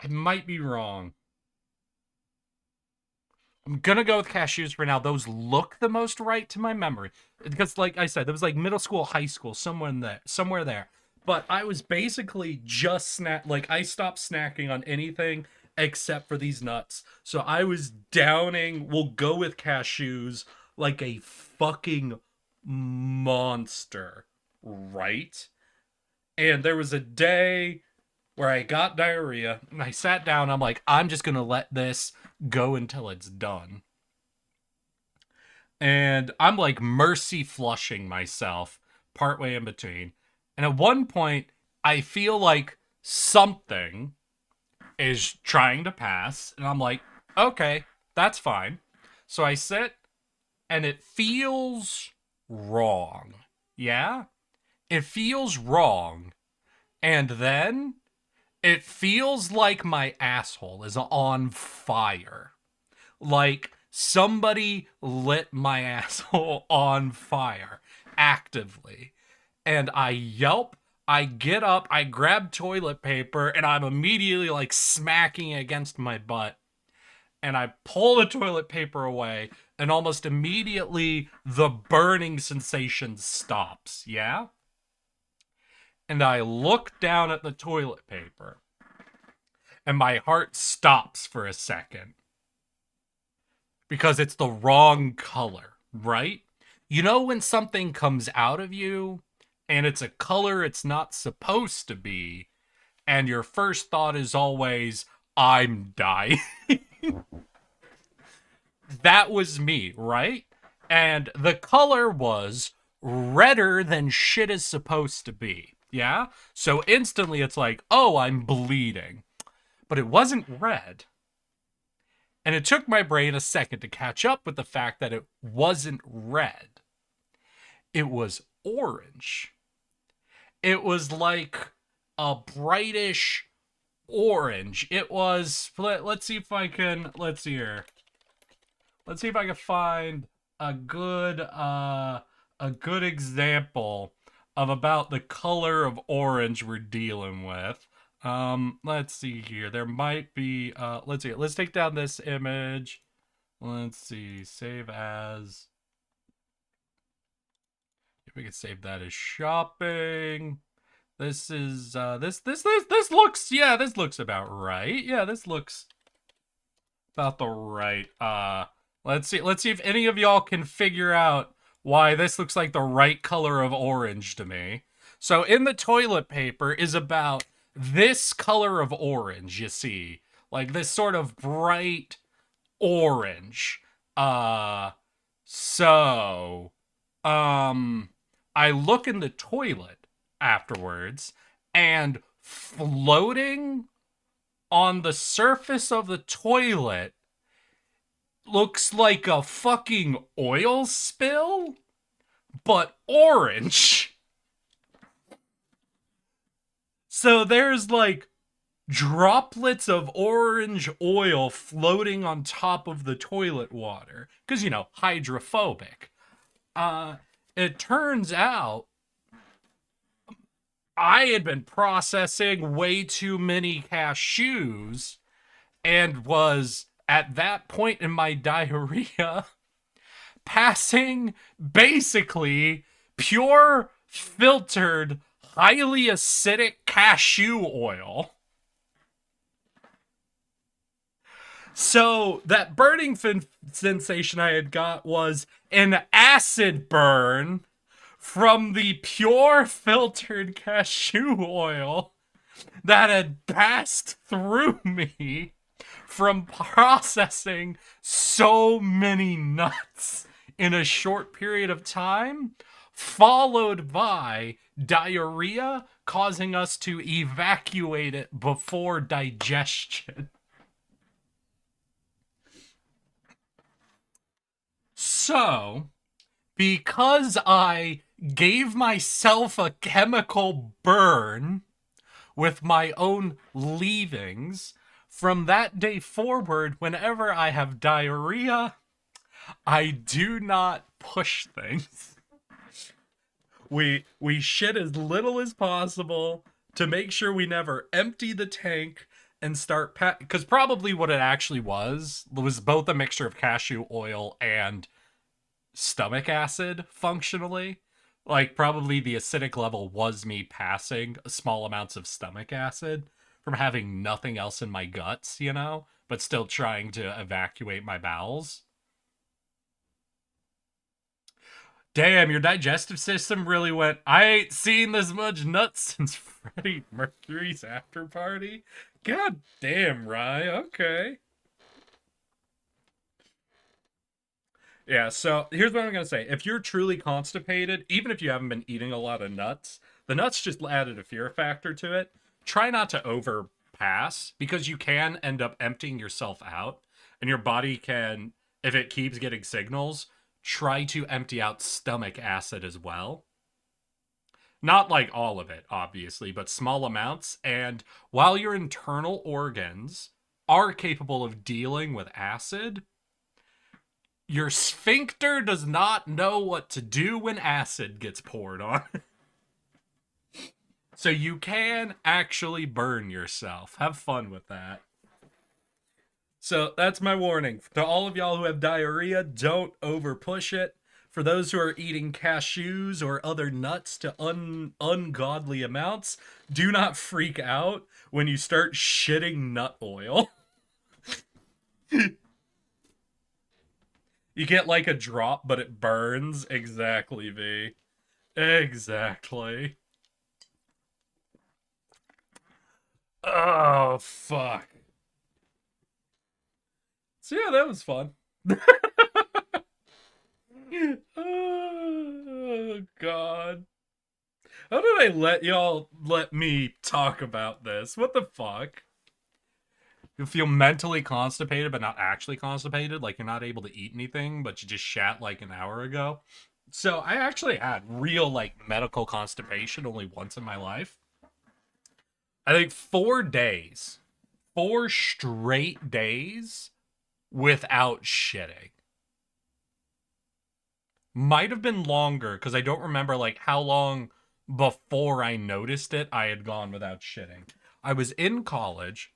I might be wrong. I'm gonna go with cashews for now. Those look the most right to my memory. Because like I said, it was like middle school, high school, somewhere there. But I was basically just I stopped snacking on anything except for these nuts. So I was downing, we'll go with cashews, like a fucking monster, right? And there was a day where I got diarrhea and I sat down. I'm like, I'm just gonna let this go until it's done. And I'm like mercy flushing myself partway in between. And at one point, I feel like something is trying to pass. And I'm like, okay, that's fine. So I sit and it feels wrong. Yeah? It feels wrong. And then it feels like my asshole is on fire. Like somebody lit my asshole on fire actively. And I yelp, I get up, I grab toilet paper, and I'm immediately like smacking it against my butt. And I pull the toilet paper away, and almost immediately the burning sensation stops. Yeah? And I look down at the toilet paper. and my heart stops for a second because it's the wrong color, right? You know when something comes out of you and it's a color it's not supposed to be, and your first thought is always, I'm dying. That was me, right? And the color was redder than shit is supposed to be. Yeah? So instantly it's like, oh, I'm bleeding. But it wasn't red. And it took my brain a second to catch up with the fact that it wasn't red. It was orange. It was like a brightish orange. It was, let's see if I can, let's see here. Let's see if I can find a good example of about the color of orange we're dealing with. Let's see here. There might be let's see. Let's take down this image. Let's see. Save as. If we can save that as shopping. This is this looks, yeah, this looks about right. Yeah, this looks about the right let's see if any of y'all can figure out why this looks like the right color of orange to me. So in the toilet paper is about this color of orange, you see. Like this sort of bright orange. So I look in the toilet afterwards, and floating on the surface of the toilet looks like a fucking oil spill, but orange. So there's like droplets of orange oil floating on top of the toilet water. Because, you know, hydrophobic. It turns out I had been processing way too many cashews and was at that point in my diarrhea passing basically pure filtered highly acidic cashew oil. So that burning sensation I had got was an acid burn from the pure filtered cashew oil that had passed through me from processing so many nuts in a short period of time, followed by diarrhea causing us to evacuate it before digestion. So, because I gave myself a chemical burn with my own leavings, from that day forward, whenever I have diarrhea, I do not push things. We shit as little as possible to make sure we never empty the tank and start because probably what it actually was both a mixture of cashew oil and stomach acid functionally. Like probably the acidic level was me passing small amounts of stomach acid from having nothing else in my guts, you know, but still trying to evacuate my bowels. Damn, your digestive system really went, I ain't seen this much nuts since Freddie Mercury's after party. God damn, Rye, okay. Yeah, so here's what I'm going to say. If you're truly constipated, even if you haven't been eating a lot of nuts, the nuts just added a fear factor to it. Try not to overpass because you can end up emptying yourself out, and your body can, if it keeps getting signals, try to empty out stomach acid as well. Not like all of it, obviously, but small amounts. And while your internal organs are capable of dealing with acid, your sphincter does not know what to do when acid gets poured on. So you can actually burn yourself. Have fun with that. So that's my warning. To all of y'all who have diarrhea, don't over push it. For those who are eating cashews or other nuts to ungodly amounts, do not freak out when you start shitting nut oil. You get like a drop, but it burns. Exactly, V. Exactly. Oh, fuck. So yeah, that was fun. Oh, God. How did I let me talk about this? What the fuck? You feel mentally constipated, but not actually constipated. Like you're not able to eat anything, but you just shat like an hour ago. So I actually had real like medical constipation only once in my life. I think 4 days, 4 straight days without shitting. Might have been longer because I don't remember like how long before I noticed it I had gone without shitting. I was in college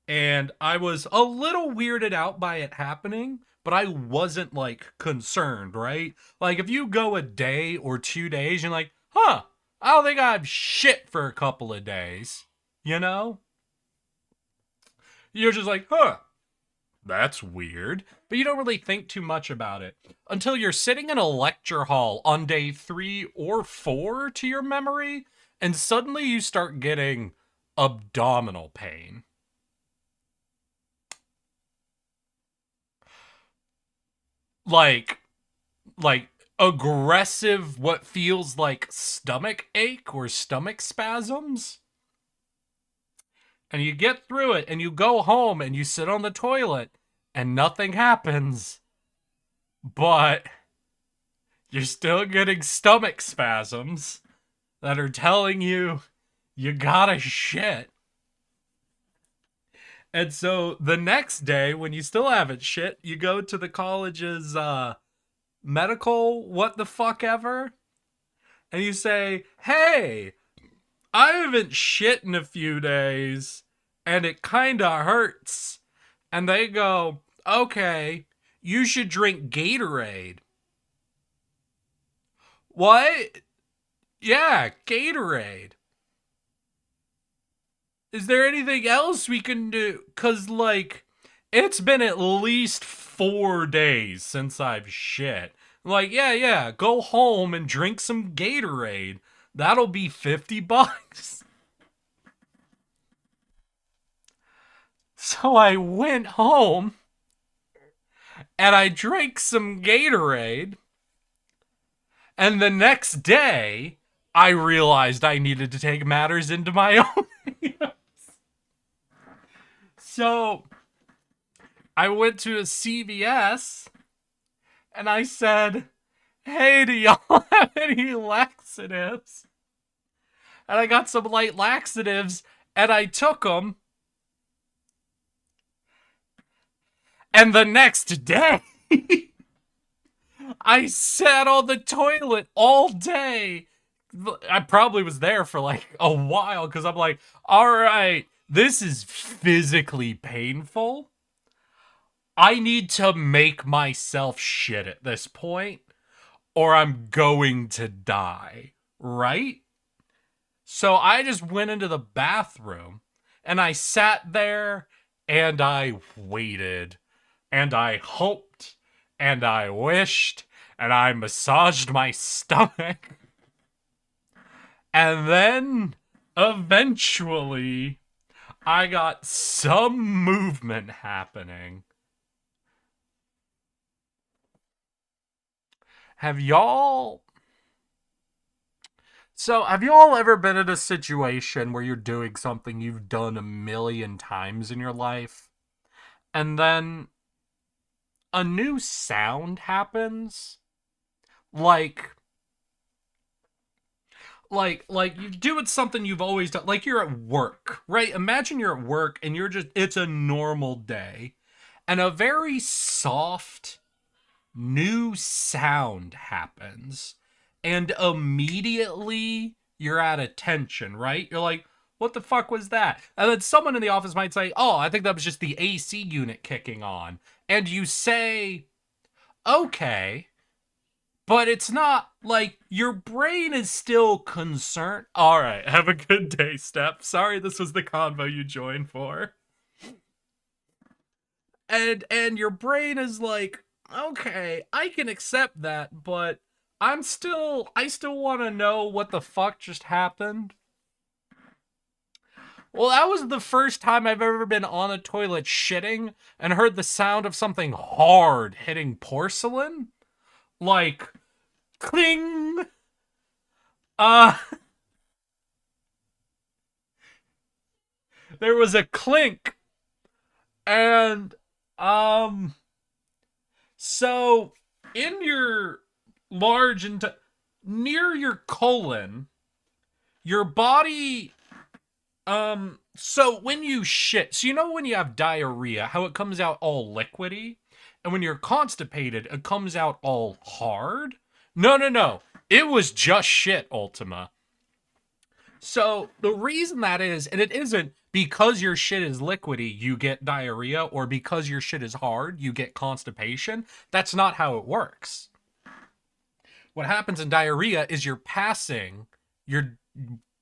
and I was a little weirded out by it happening, but I wasn't like concerned, right? Like if you go a day or 2 days, you're like, huh, I don't think I've shit for a couple of days. You know? You're just like, huh, that's weird. But you don't really think too much about it until you're sitting in a lecture hall on day 3 or 4 to your memory, and suddenly you start getting abdominal pain. Like, like aggressive, what feels like stomach ache or stomach spasms. And you get through it and you go home and you sit on the toilet and nothing happens. But you're still getting stomach spasms that are telling you you gotta shit. And so the next day, when you still haven't shit, you go to the college's medical what the fuck ever, and you say, hey, I haven't shit in a few days, and it kinda hurts. And they go, okay, you should drink Gatorade. What? Yeah, Gatorade. Is there anything else we can do? Because, like, it's been at least 4 days since I've shit. Like, yeah, go home and drink some Gatorade. That'll be $50. So I went home and I drank some Gatorade. And the next day, I realized I needed to take matters into my own hands. So I went to a CVS and I said, hey, do y'all have any laxatives? And I got some light laxatives and I took them. And the next day, I sat on the toilet all day. I probably was there for like a while because I'm like, all right, this is physically painful. I need to make myself shit at this point, or I'm going to die, right? So I just went into the bathroom and I sat there and I waited and I hoped and I wished and I massaged my stomach. And then eventually I got some movement happening. Have y'all have y'all ever been in a situation where you're doing something you've done a million times in your life, and then a new sound happens? Like, like you're doing something you've always done. Like you're at work, right? Imagine you're at work and it's a normal day, and a very soft new sound happens, and immediately you're at attention, right? You're like, what the fuck was that? And then someone in the office might say, oh, I think that was just the AC unit kicking on. And you say, okay, but it's not like your brain is still concerned. All right, have a good day, Step. Sorry this was the convo you joined for. And your brain is like, okay, I can accept that, but I still want to know what the fuck just happened. Well, that was the first time I've ever been on a toilet shitting and heard the sound of something hard hitting porcelain. Like, cling. Uh, there was a clink. And, um, so in your large near your colon, your body so when you shit, so you know when you have diarrhea, how it comes out all liquidy? And when you're constipated, it comes out all hard? No, no, no. It was just shit, Ultima. So the reason that is, and it isn't because your shit is liquidy, you get diarrhea, or because your shit is hard, you get constipation. That's not how it works. What happens in diarrhea is you're passing your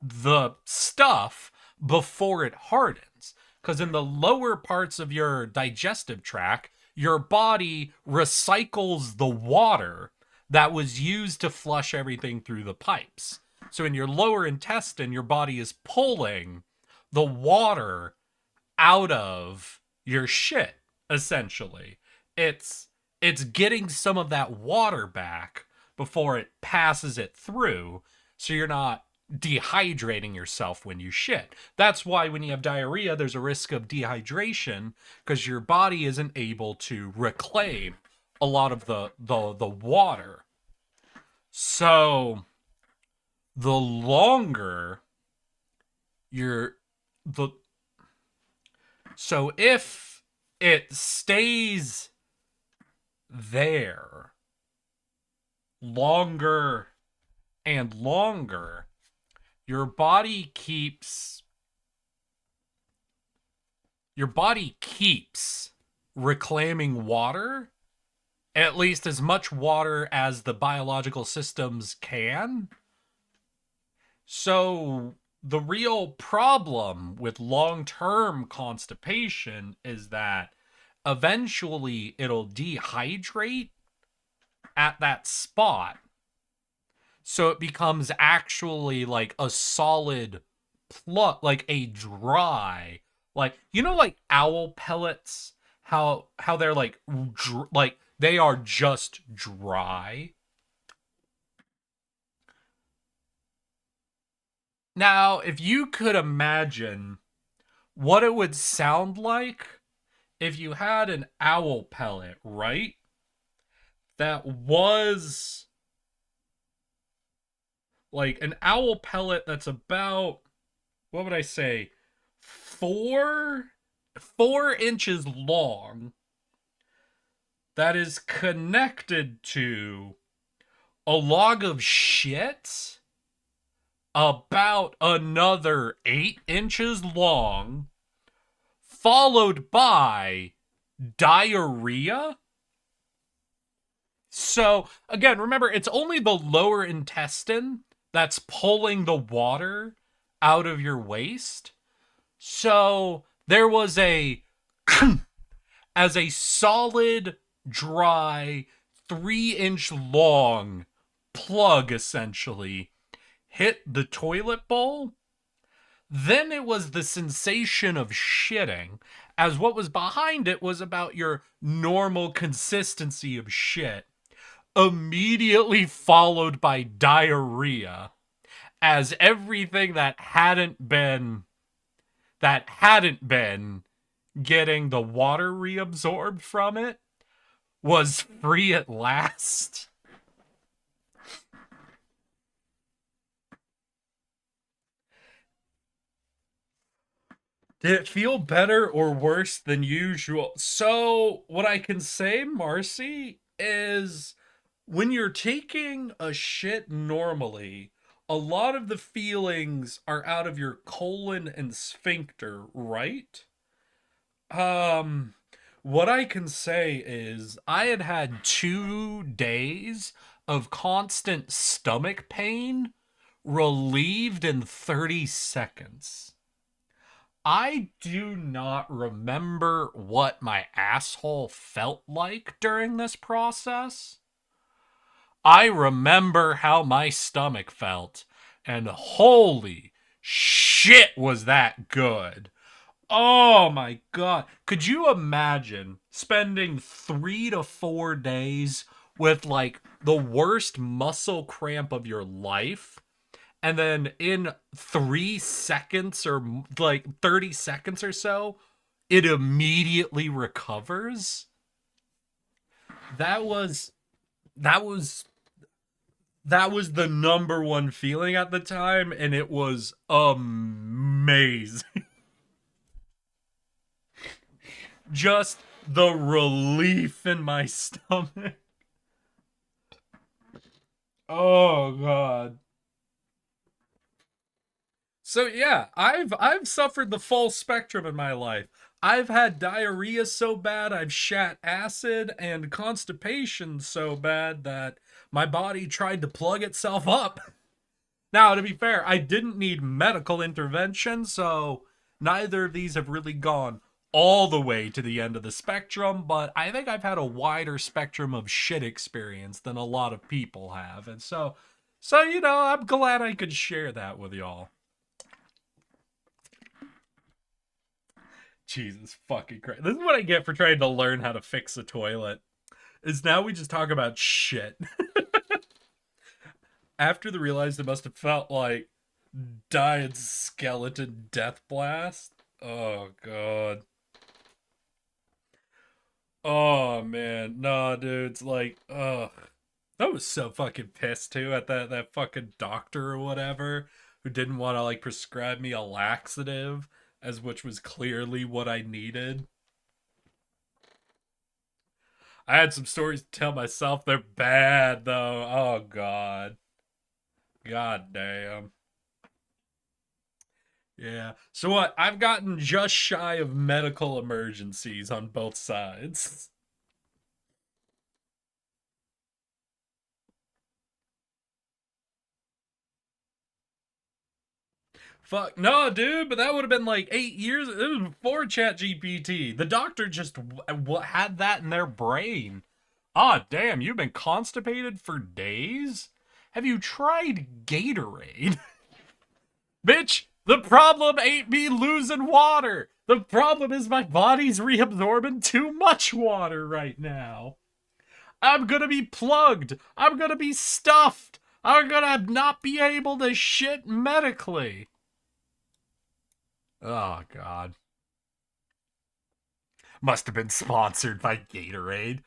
the stuff before it hardens. Because in the lower parts of your digestive tract, your body recycles the water that was used to flush everything through the pipes. So in your lower intestine, your body is pulling the water out of your shit, essentially. It's getting some of that water back before it passes it through, so you're not dehydrating yourself when you shit. That's why when you have diarrhea, there's a risk of dehydration because your body isn't able to reclaim a lot of the water. So the longer you're the so if it stays there longer and longer, your body keeps reclaiming water, at least as much water as the biological systems can. So the real problem with long-term constipation is that eventually it'll dehydrate at that spot. So it becomes actually like a solid plug, like a dry, like you know, like owl pellets, how they're like they are just dry. Now, if you could imagine what it would sound like if you had an owl pellet, right? That was like an owl pellet that's about, what would I say, 4 inches long, that is connected to a log of shit about another 8 inches long, followed by diarrhea. So again, remember, it's only the lower intestine that's pulling the water out of your waste. So there was a as a solid, dry, 3 inch long plug essentially hit the toilet bowl. Then it was the sensation of shitting, as what was behind it was about your normal consistency of shit, immediately followed by diarrhea, as everything that hadn't been getting the water reabsorbed from it was free at last. Did it feel better or worse than usual? So, what I can say, Marcy, is when you're taking a shit normally, a lot of the feelings are out of your colon and sphincter, right? What I can say is I had had 2 days of constant stomach pain relieved in 30 seconds. I do not remember what my asshole felt like during this process. I remember how my stomach felt, and holy shit, was that good. Oh my god. Could you imagine spending 3 to 4 days with like the worst muscle cramp of your life? And then in 3 seconds or like 30 seconds or so, it immediately recovers? That was that was that was the number one feeling at the time, and it was amazing. Just the relief in my stomach. Oh god. So yeah, I've suffered the full spectrum in my life. I've had diarrhea so bad I've shat acid, and constipation so bad that my body tried to plug itself up. Now, to be fair, I didn't need medical intervention, so neither of these have really gone all the way to the end of the spectrum, but I think I've had a wider spectrum of shit experience than a lot of people have. And so I'm glad I could share that with y'all. Jesus fucking Christ. This is what I get for trying to learn how to fix a toilet. Is now we just talk about shit. After the realized it must have felt like died skeleton death blast. Oh god. Oh man. No, dude, it's like, ugh. I was so fucking pissed too at that fucking doctor or whatever who didn't want to like prescribe me a laxative, as which was clearly what I needed. I had some stories to tell myself. They're bad though. Oh god. God damn. Yeah. So what? I've gotten just shy of medical emergencies on both sides. Fuck no, dude. But that would have been like 8 years. It was before ChatGPT. The doctor just had that in their brain. Ah, damn. You've been constipated for days. Have you tried Gatorade? Bitch, the problem ain't me losing water. The problem is my body's reabsorbing too much water right now. I'm gonna be plugged. I'm gonna be stuffed. I'm gonna not be able to shit medically. Oh, God. Must have been sponsored by Gatorade.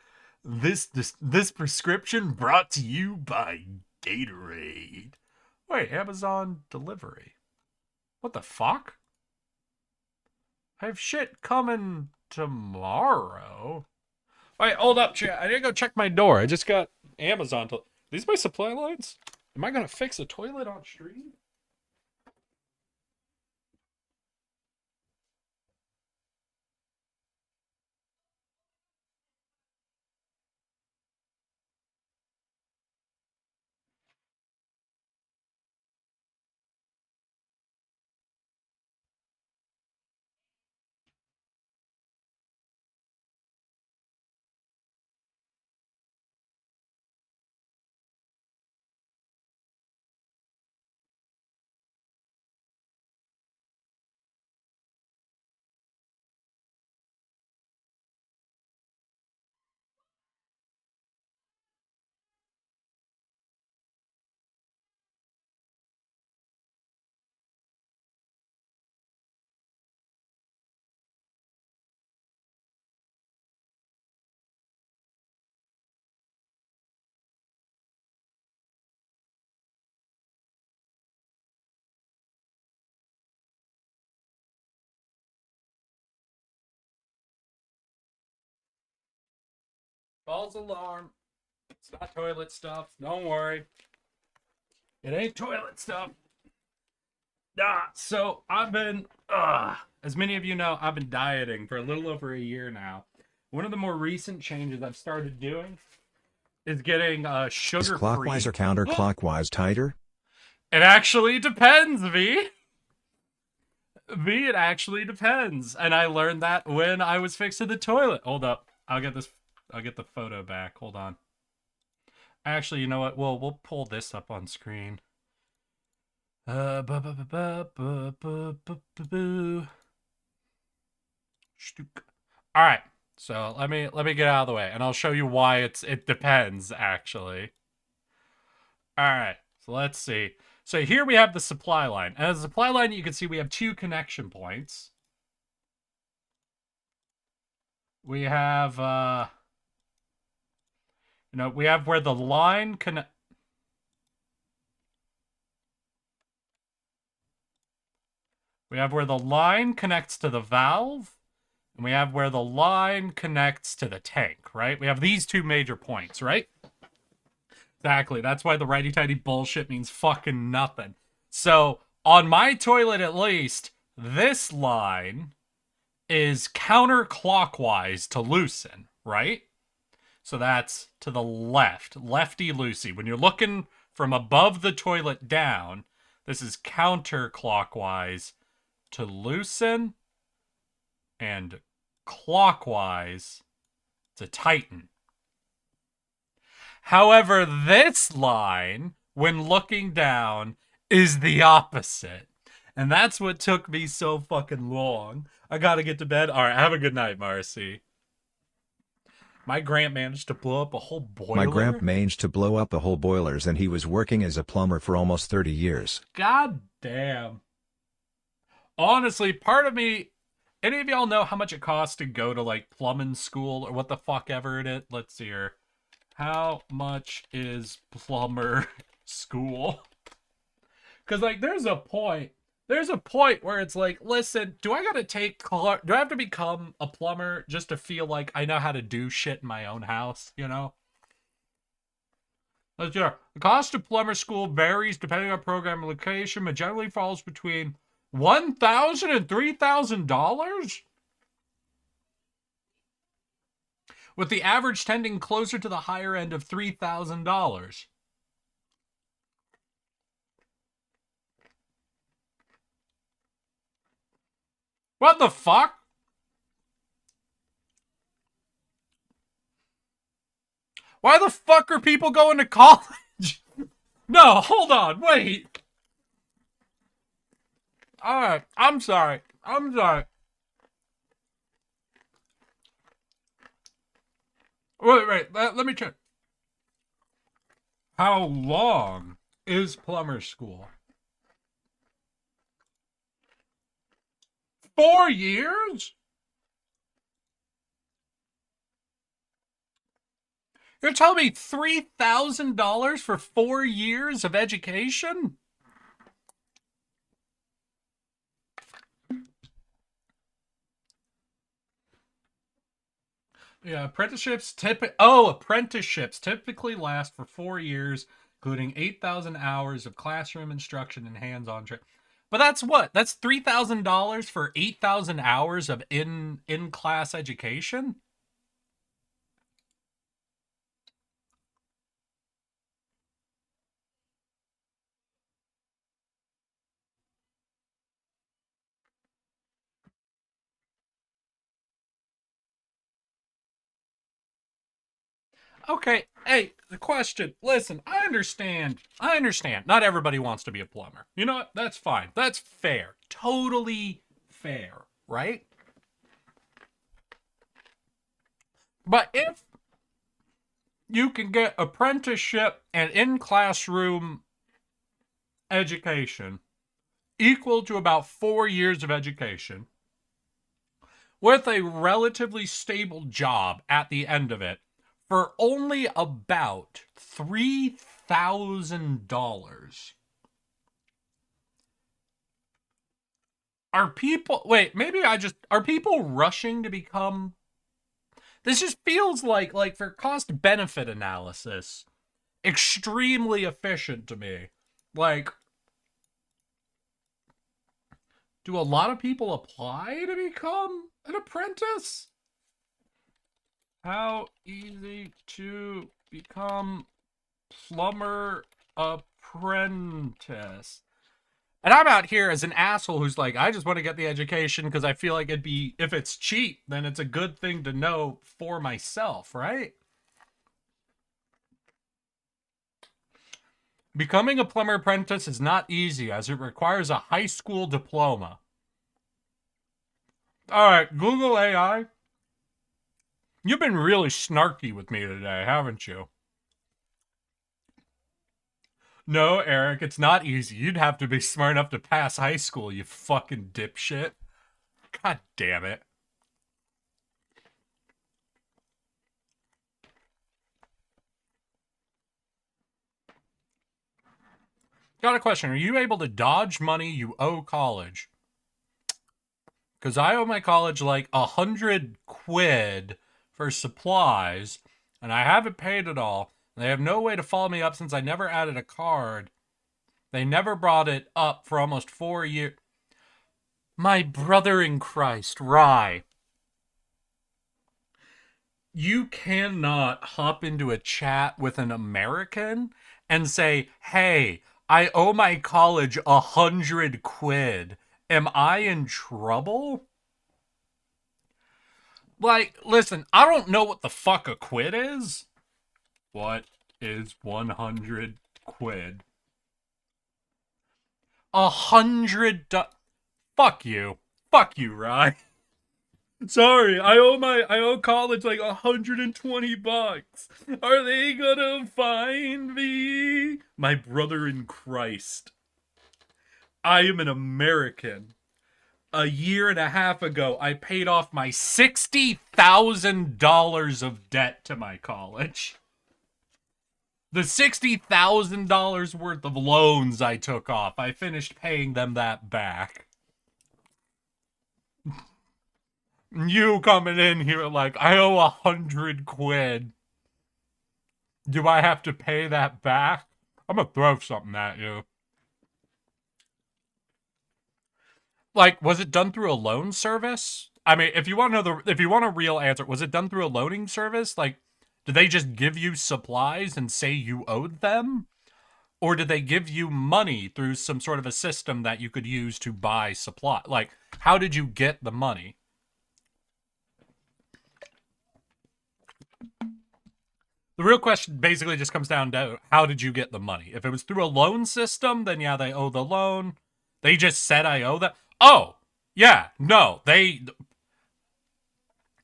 This prescription brought to you by Gatorade. Wait, Amazon delivery. What the fuck? I have shit coming tomorrow. Wait, hold up, chat. I need to go check my door. I just got Amazon. These my supply lines? Am I gonna fix a toilet on stream? False alarm. It's not toilet stuff. Don't worry. It ain't toilet stuff. So I've been, as many of you know, I've been dieting for a little over a year now. One of the more recent changes I've started doing is getting
Is
sugar-free.
clockwise or counterclockwise tighter?
It actually depends, V. V, it actually depends. And I learned that when I was fixing the toilet. Hold up. I'll get the photo back. Hold on. Actually, you know what? We'll pull this up on screen. All right. So let me get out of the way, and I'll show you why it depends actually. All right. So let's see. So here we have the supply line. And as a supply line, you can see we have two connection points. We have we have where the line we have where the line connects to the valve, and we have where the line connects to the tank, right? We have these two major points, right? Exactly. That's why the righty-tighty bullshit means fucking nothing. So, on my toilet at least, this line is counterclockwise to loosen, right? So that's to the left, lefty-loosey. When you're looking from above the toilet down, this is counterclockwise to loosen and clockwise to tighten. However, this line, when looking down, is the opposite. And that's what took me so fucking long. I gotta get to bed. Alright, have a good night, Marcy. My Gramp managed to blow up a whole boiler.
My Gramp managed to blow up the whole boilers, and he was working as a plumber for almost 30 years.
God damn. Honestly, part of me... Any of y'all know how much it costs to go to, like, plumbing school or what the fuck ever it is? Let's see here. How much is plumber school? Because, like, there's a point where it's like, listen, do I have to become a plumber just to feel like I know how to do shit in my own house, you know? Let's hear. The cost of plumber school varies depending on program and location, but generally falls between $1,000 and $3,000? With the average tending closer to the higher end of $3,000. What the fuck? Why the fuck are people going to college? No, hold on, wait. Alright, I'm sorry. Wait, let me check. How long is plumber school? 4 years? You're telling me $3,000 for 4 years of education? Yeah, apprenticeships typically last for 4 years, including 8,000 hours of classroom instruction and hands-on training. But that's what? That's $3,000 for 8,000 hours of in-class education? Okay, hey, the question. Listen, I understand. Not everybody wants to be a plumber. You know what? That's fine. That's fair. Totally fair, right? But if you can get apprenticeship and in-classroom education equal to about 4 years of education with a relatively stable job at the end of it for only about $3,000. Are people rushing to become... This just feels like for cost benefit analysis, extremely efficient to me. Like, do a lot of people apply to become an apprentice? How easy to Become plumber apprentice. And I'm out here as an asshole who's like, I just want to get the education because I feel like it'd be, if it's cheap, then it's a good thing to know for myself, right? Becoming a plumber apprentice is not easy as it requires a high school diploma. All right, Google AI. You've been really snarky with me today, haven't you? No, Eric, it's not easy. You'd have to be smart enough to pass high school, you fucking dipshit. God damn it. Got a question. Are you able to dodge money you owe college? Because I owe my college like 100 quid for supplies, and I haven't paid it all. They have no way to follow me up since I never added a card. They never brought it up for almost 4 years. My brother in Christ, Rye. You cannot hop into a chat with an American and say, hey, I owe my college 100 quid. Am I in trouble? Like, listen, I don't know what the fuck a quid is. What is 100 quid? 100. Fuck you. Fuck you, Rye. Sorry, I owe college like 120 bucks. Are they gonna find me? My brother in Christ. I am an American. A year and a half ago, I paid off my $60,000 of debt to my college. The $60,000 worth of loans I took off, I finished paying them that back. You coming in here like, I owe 100 quid. Do I have to pay that back? I'm gonna throw something at you. Like, was it done through a loan service? I mean, if you want to know if you want a real answer, was it done through a loaning service? Like, did they just give you supplies and say you owed them? Or did they give you money through some sort of a system that you could use to buy supply? Like, how did you get the money? The real question basically just comes down to how did you get the money? If it was through a loan system, then yeah, they owe the loan. They just said I owe that. Oh, yeah, no, they.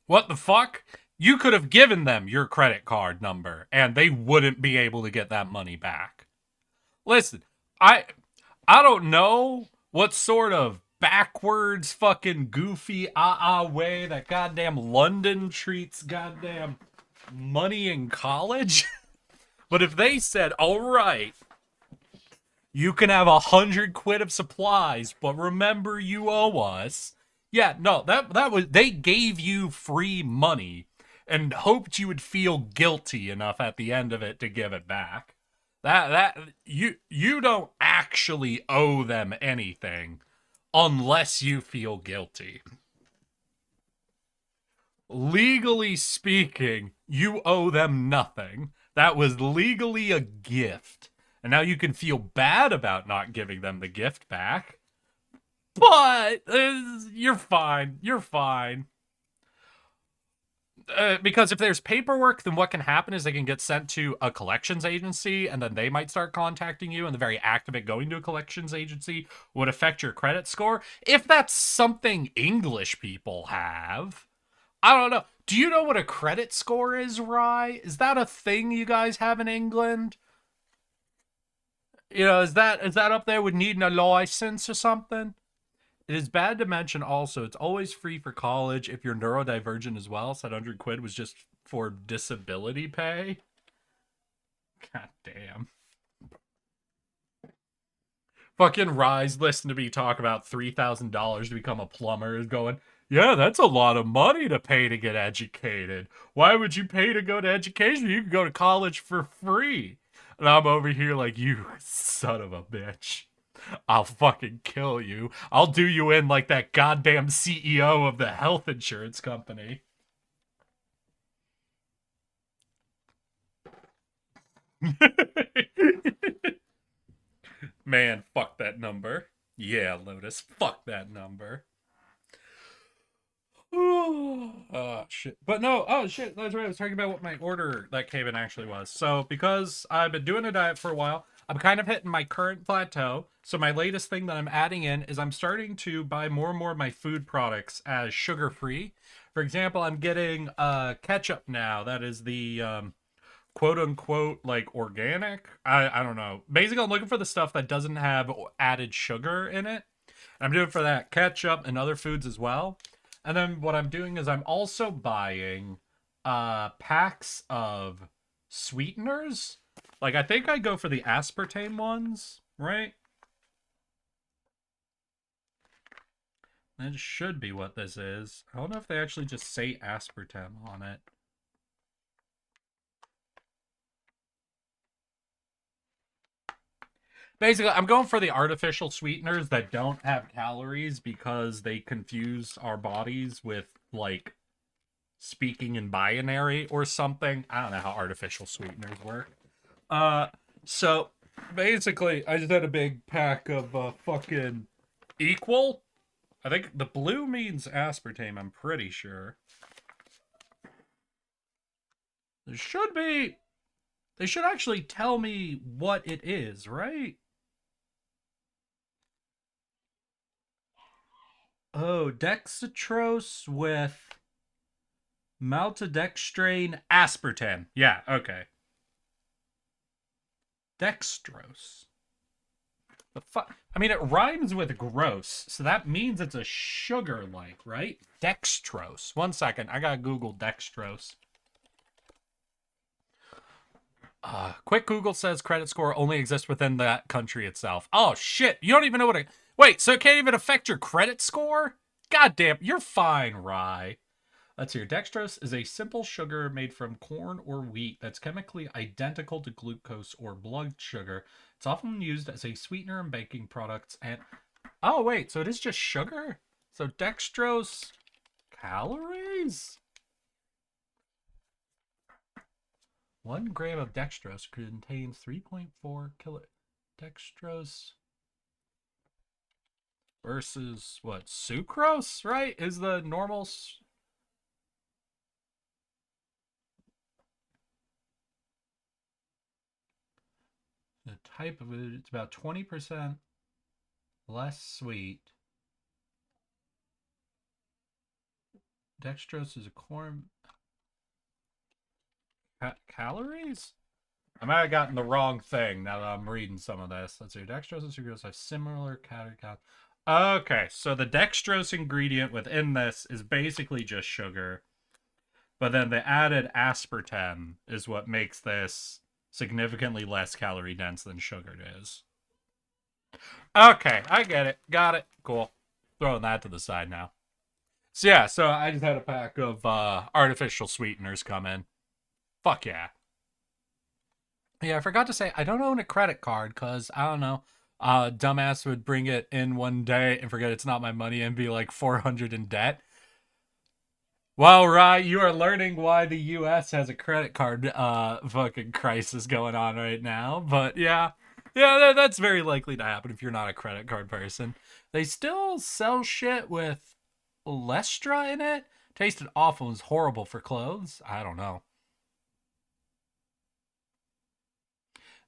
What the fuck? You could have given them your credit card number and they wouldn't be able to get that money back. Listen, I don't know what sort of backwards fucking goofy way that goddamn London treats goddamn money in college. But if they said, all right, you can have 100 quid of supplies, but remember you owe us. Yeah, no, that was, they gave you free money and hoped you would feel guilty enough at the end of it to give it back. That you don't actually owe them anything unless you feel guilty. Legally speaking, you owe them nothing. That was legally a gift. And now you can feel bad about not giving them the gift back. But you're fine. You're fine. Because if there's paperwork, then what can happen is they can get sent to a collections agency, and then they might start contacting you, and the very act of it going to a collections agency would affect your credit score. If that's something English people have, I don't know. Do you know what a credit score is, Rye? Is that a thing you guys have in England? You know, is that up there with needing a license or something? It is bad to mention also, it's always free for college if you're neurodivergent as well. So that 100 quid was just for disability pay. God damn. Fucking Rise, listen to me talk about $3,000 to become a plumber, is going, yeah, that's a lot of money to pay to get educated. Why would you pay to go to education? You can go to college for free. And I'm over here like, you son of a bitch. I'll fucking kill you. I'll do you in like that goddamn CEO of the health insurance company. Man, fuck that number. Yeah, Lotus, fuck that number. Oh shit. But no, oh shit, that's right. I was talking about what my order that came in actually was. So because I've been doing a diet for a while, I'm kind of hitting my current plateau. So my latest thing that I'm adding in is I'm starting to buy more and more of my food products as sugar-free. For example, I'm getting ketchup now. That is the quote unquote like organic. I don't know. Basically, I'm looking for the stuff that doesn't have added sugar in it. I'm doing for that ketchup and other foods as well. And then what I'm doing is I'm also buying packs of sweeteners. Like I think I go for the aspartame ones, right? That should be what this is. I don't know if they actually just say aspartame on it. Basically, I'm going for the artificial sweeteners that don't have calories because they confuse our bodies with, like, speaking in binary or something. I don't know how artificial sweeteners work. So, basically, I just had a big pack of, fucking equal. I think the blue means aspartame, I'm pretty sure. There should be... They should actually tell me what it is, right? Oh, dextrose with maltodextrine aspartame. Yeah, okay. Dextrose. The fuck? I mean, it rhymes with gross, so that means it's a sugar-like, right? Dextrose. One second, I gotta Google dextrose. Quick Google says credit score only exists within that country itself. Oh, shit. You don't even know what it... Wait, so it can't even affect your credit score? God damn, you're fine, Rye. Let's hear. Dextrose is a simple sugar made from corn or wheat that's chemically identical to glucose or blood sugar. It's often used as a sweetener in baking products and... Oh, wait, so it is just sugar? So dextrose... Calories? 1 gram of dextrose contains 3.4 kilo... Dextrose... Versus, what, sucrose, right? Is the normal... The type of it, it's about 20% less sweet. Dextrose is a corn... Calories? I might have gotten the wrong thing now that I'm reading some of this. Let's see. Dextrose and sucrose have similar calorie count. Okay, so the dextrose ingredient within this is basically just sugar. But then the added aspartame is what makes this significantly less calorie dense than sugar is. Okay, I get it. Got it. Cool. Throwing that to the side now. So yeah, so I just had a pack of artificial sweeteners come in. Fuck yeah. Yeah, I forgot to say I don't own a credit card because I don't know. Dumbass would bring it in one day and forget it's not my money and be like 400 in debt. Well, Rye, you are learning why the U.S. has a credit card fucking crisis going on right now. But yeah, that's very likely to happen if you're not a credit card person. They still sell shit with Lestra in it. Tasted awful. It was horrible for clothes. I don't know.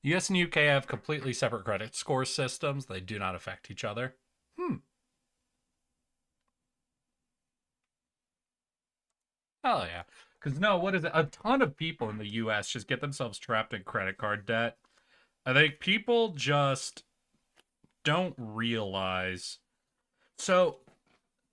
The US and UK have completely separate credit score systems. They do not affect each other. Hell yeah. Because no, what is it? A ton of people in the US just get themselves trapped in credit card debt. I think people just don't realize. So,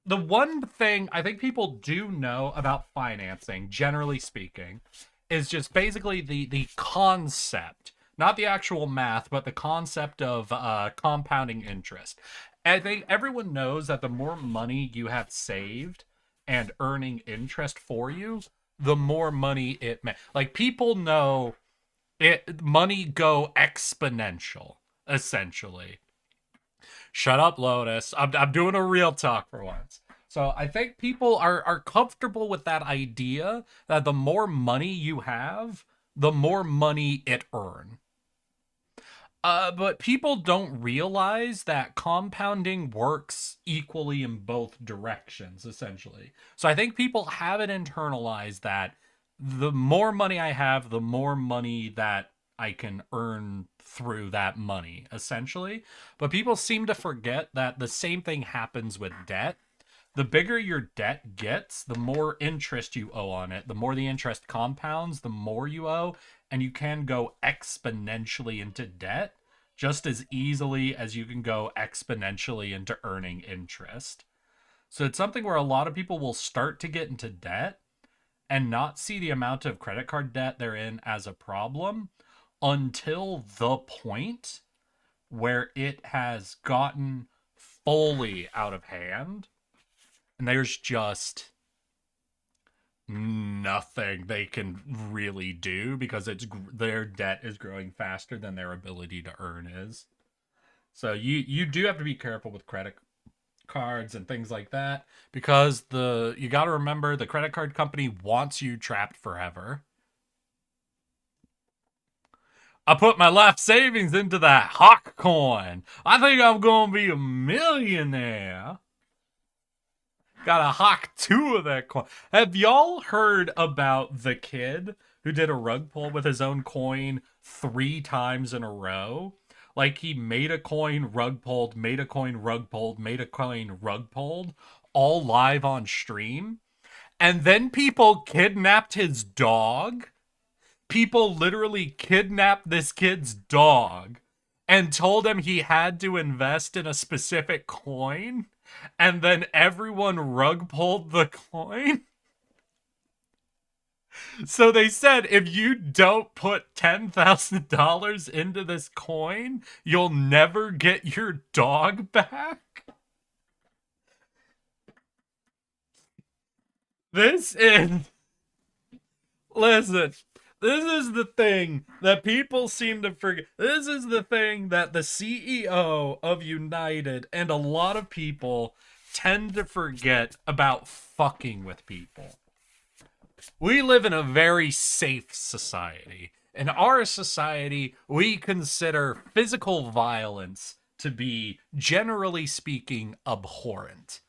the one thing I think people do know about financing, generally speaking, is just basically the concept, not the actual math, but the concept of compounding interest. I think everyone knows that the more money you have saved and earning interest for you, the more money it makes. Like people know it, money go exponential, essentially. Shut up, Lotus. I'm doing a real talk for once. So I think people are comfortable with that idea that the more money you have, the more money it earns. But people don't realize that compounding works equally in both directions, essentially. So I think people haven't internalized that the more money I have, the more money that I can earn through that money, essentially. But people seem to forget that the same thing happens with debt. The bigger your debt gets, the more interest you owe on it. The more the interest compounds, the more you owe, and you can go exponentially into debt just as easily as you can go exponentially into earning interest. So it's something where a lot of people will start to get into debt and not see the amount of credit card debt they're in as a problem until the point where it has gotten fully out of hand and there's just nothing they can really do because their debt is growing faster than their ability to earn is. So you do have to be careful with credit cards and things like that because you got to remember the credit card company wants you trapped forever. I put my life savings into that Hawk coin. I think I'm gonna be a millionaire. Got a hawk 2 of that coin. Have y'all heard about the kid who did a rug pull with his own coin 3 times in a row? Like he made a coin, rug pulled, made a coin, rug pulled, made a coin, rug pulled, all live on stream. And then people kidnapped his dog. People literally kidnapped this kid's dog and told him he had to invest in a specific coin. And then everyone rug pulled the coin. So they said, if you don't put $10,000 into this coin, you'll never get your dog back. Listen, this is the thing that people seem to forget. This is the thing that the CEO of United and a lot of people tend to forget about fucking with people. We live in a very safe society. In our society, we consider physical violence to be, generally speaking, abhorrent.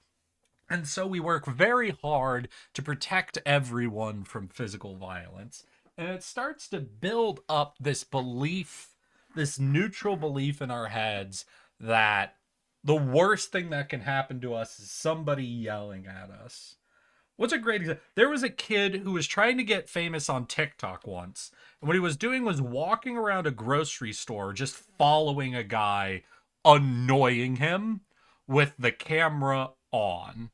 And so we work very hard to protect everyone from physical violence. And it starts to build up this belief, this neutral belief in our heads that the worst thing that can happen to us is somebody yelling at us. What's a great example? There was a kid who was trying to get famous on TikTok once. And what he was doing was walking around a grocery store, just following a guy, annoying him with the camera on.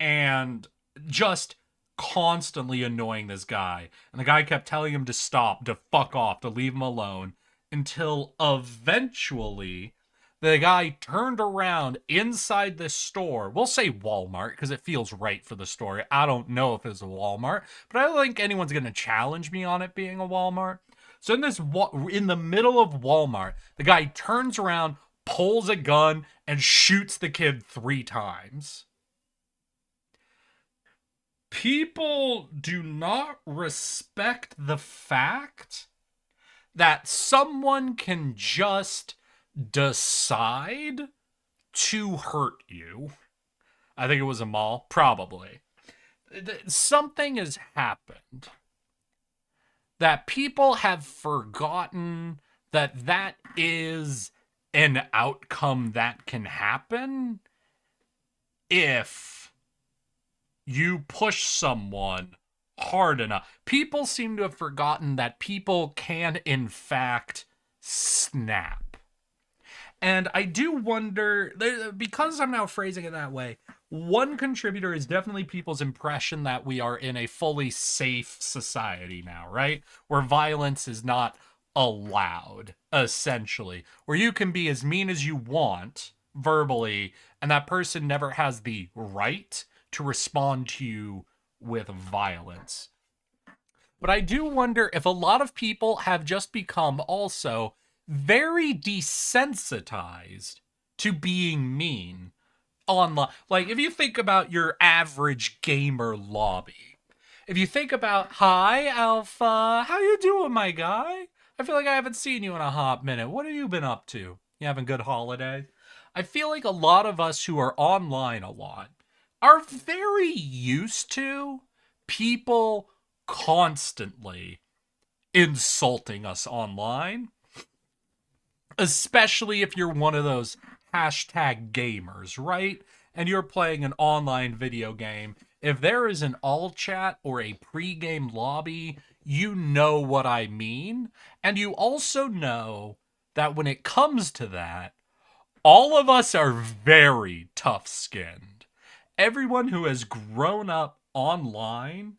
And just constantly annoying this guy. And the guy kept telling him to stop, to fuck off, to leave him alone. Until eventually the guy turned around inside this store. We'll say Walmart because it feels right for the story. I don't know if it's a Walmart, but I don't think anyone's going to challenge me on it being a Walmart. So in the middle of Walmart, the guy turns around, pulls a gun, and shoots the kid 3 times. People do not respect the fact that someone can just decide to hurt you. I think it was a mall, probably. Something has happened that people have forgotten that is an outcome that can happen if you push someone hard enough. People seem to have forgotten that people can, in fact, snap. And I do wonder, because I'm now phrasing it that way, one contributor is definitely people's impression that we are in a fully safe society now, right? Where violence is not allowed, essentially. Where you can be as mean as you want, verbally, and that person never has the right to respond to you with violence. But I do wonder if a lot of people have just become also very desensitized to being mean online. Like, if you think about your average gamer lobby, if you think about, hi, Alpha, how you doing, my guy? I feel like I haven't seen you in a hot minute. What have you been up to? You having good holidays? I feel like a lot of us who are online a lot are very used to people constantly insulting us online, especially if you're one of those hashtag gamers, right? And you're playing an online video game. If there is an all chat or a pre-game lobby, you know what I mean. And you also know that when it comes to that, all of us are very tough-skinned. Everyone who has grown up online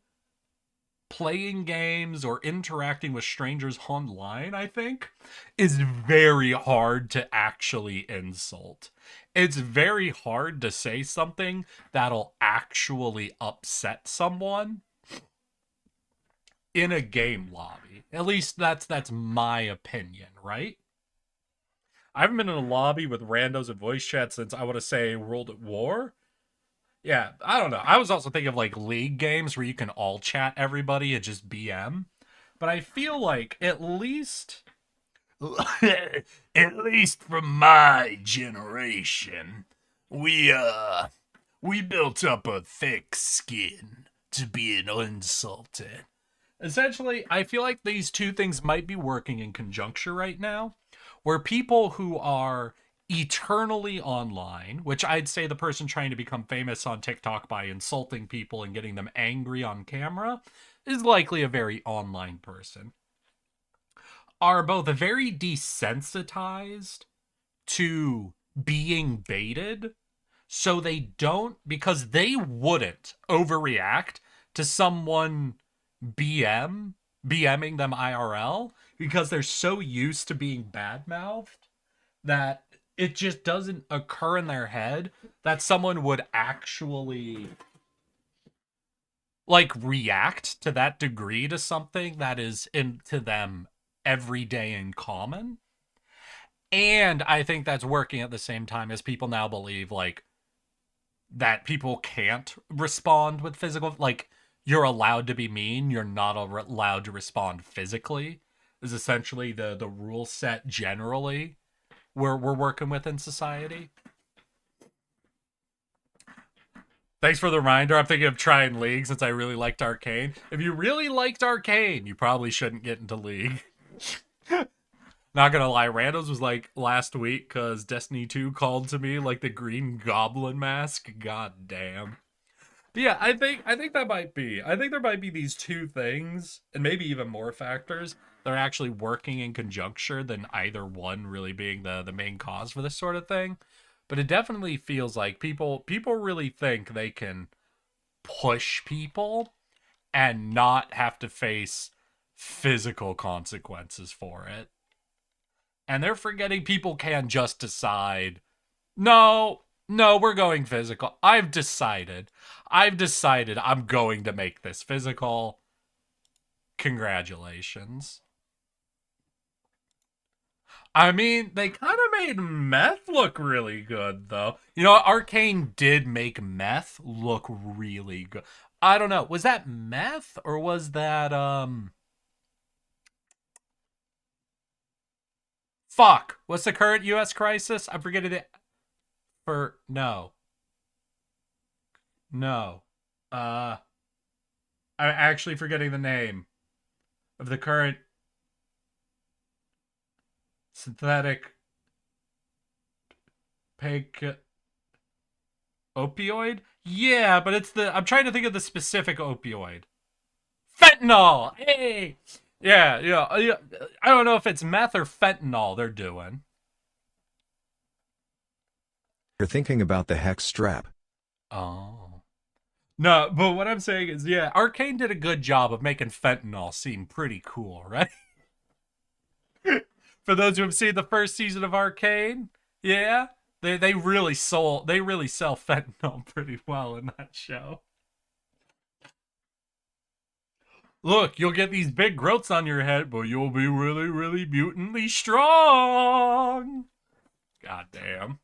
playing games or interacting with strangers online, I think, is very hard to actually insult. It's very hard to say something that'll actually upset someone in a game lobby. At least that's my opinion, right? I haven't been in a lobby with randos and voice chat since, I want to say, World at War. Yeah, I don't know. I was also thinking of like league games where you can all chat everybody and just BM. But I feel like at least at least from my generation, we built up a thick skin to being insulted. Essentially, I feel like these two things might be working in conjuncture right now, where people who are eternally online, which I'd say the person trying to become famous on TikTok by insulting people and getting them angry on camera is likely a very online person, are both very desensitized to being baited, so they don't, because they wouldn't overreact to someone BMing them IRL, because they're so used to being bad-mouthed that it just doesn't occur in their head that someone would actually like react to that degree to something that is into them every day in common. And I think that's working at the same time as people now believe like that people can't respond with physical, like you're allowed to be mean, you're not allowed to respond physically, is essentially the rule set generally we're working with in society. Thanks for the reminder. I'm thinking of trying League since I really liked Arcane. If you really liked Arcane, you probably shouldn't get into League. Not gonna lie, Randos was like last week because Destiny 2 called to me like the Green Goblin mask. God damn. But yeah, I think that might be. I think there might be these two things, and maybe even more factors that are actually working in conjuncture than either one really being the main cause for this sort of thing. But it definitely feels like people really think they can push people and not have to face physical consequences for it. And they're forgetting people can just decide, no, we're going physical. I've decided I'm going to make this physical. Congratulations. I mean, they kind of made meth look really good, though. You know, Arcane did make meth look really good. I don't know. Was that meth or was that, fuck. What's the current U.S. crisis? I'm forgetting it. No. I'm actually forgetting the name of the current synthetic opioid? Yeah, but I'm trying to think of the specific opioid. Fentanyl! Hey! Yeah. I don't know if it's meth or fentanyl they're doing.
You're thinking about the hex strap.
Oh. No, but what I'm saying is, yeah, Arcane did a good job of making fentanyl seem pretty cool, right? For those who have seen the first season of Arcane, yeah, they really sell fentanyl pretty well in that show. Look, you'll get these big growths on your head, but you'll be really, really mutantly strong. God damn.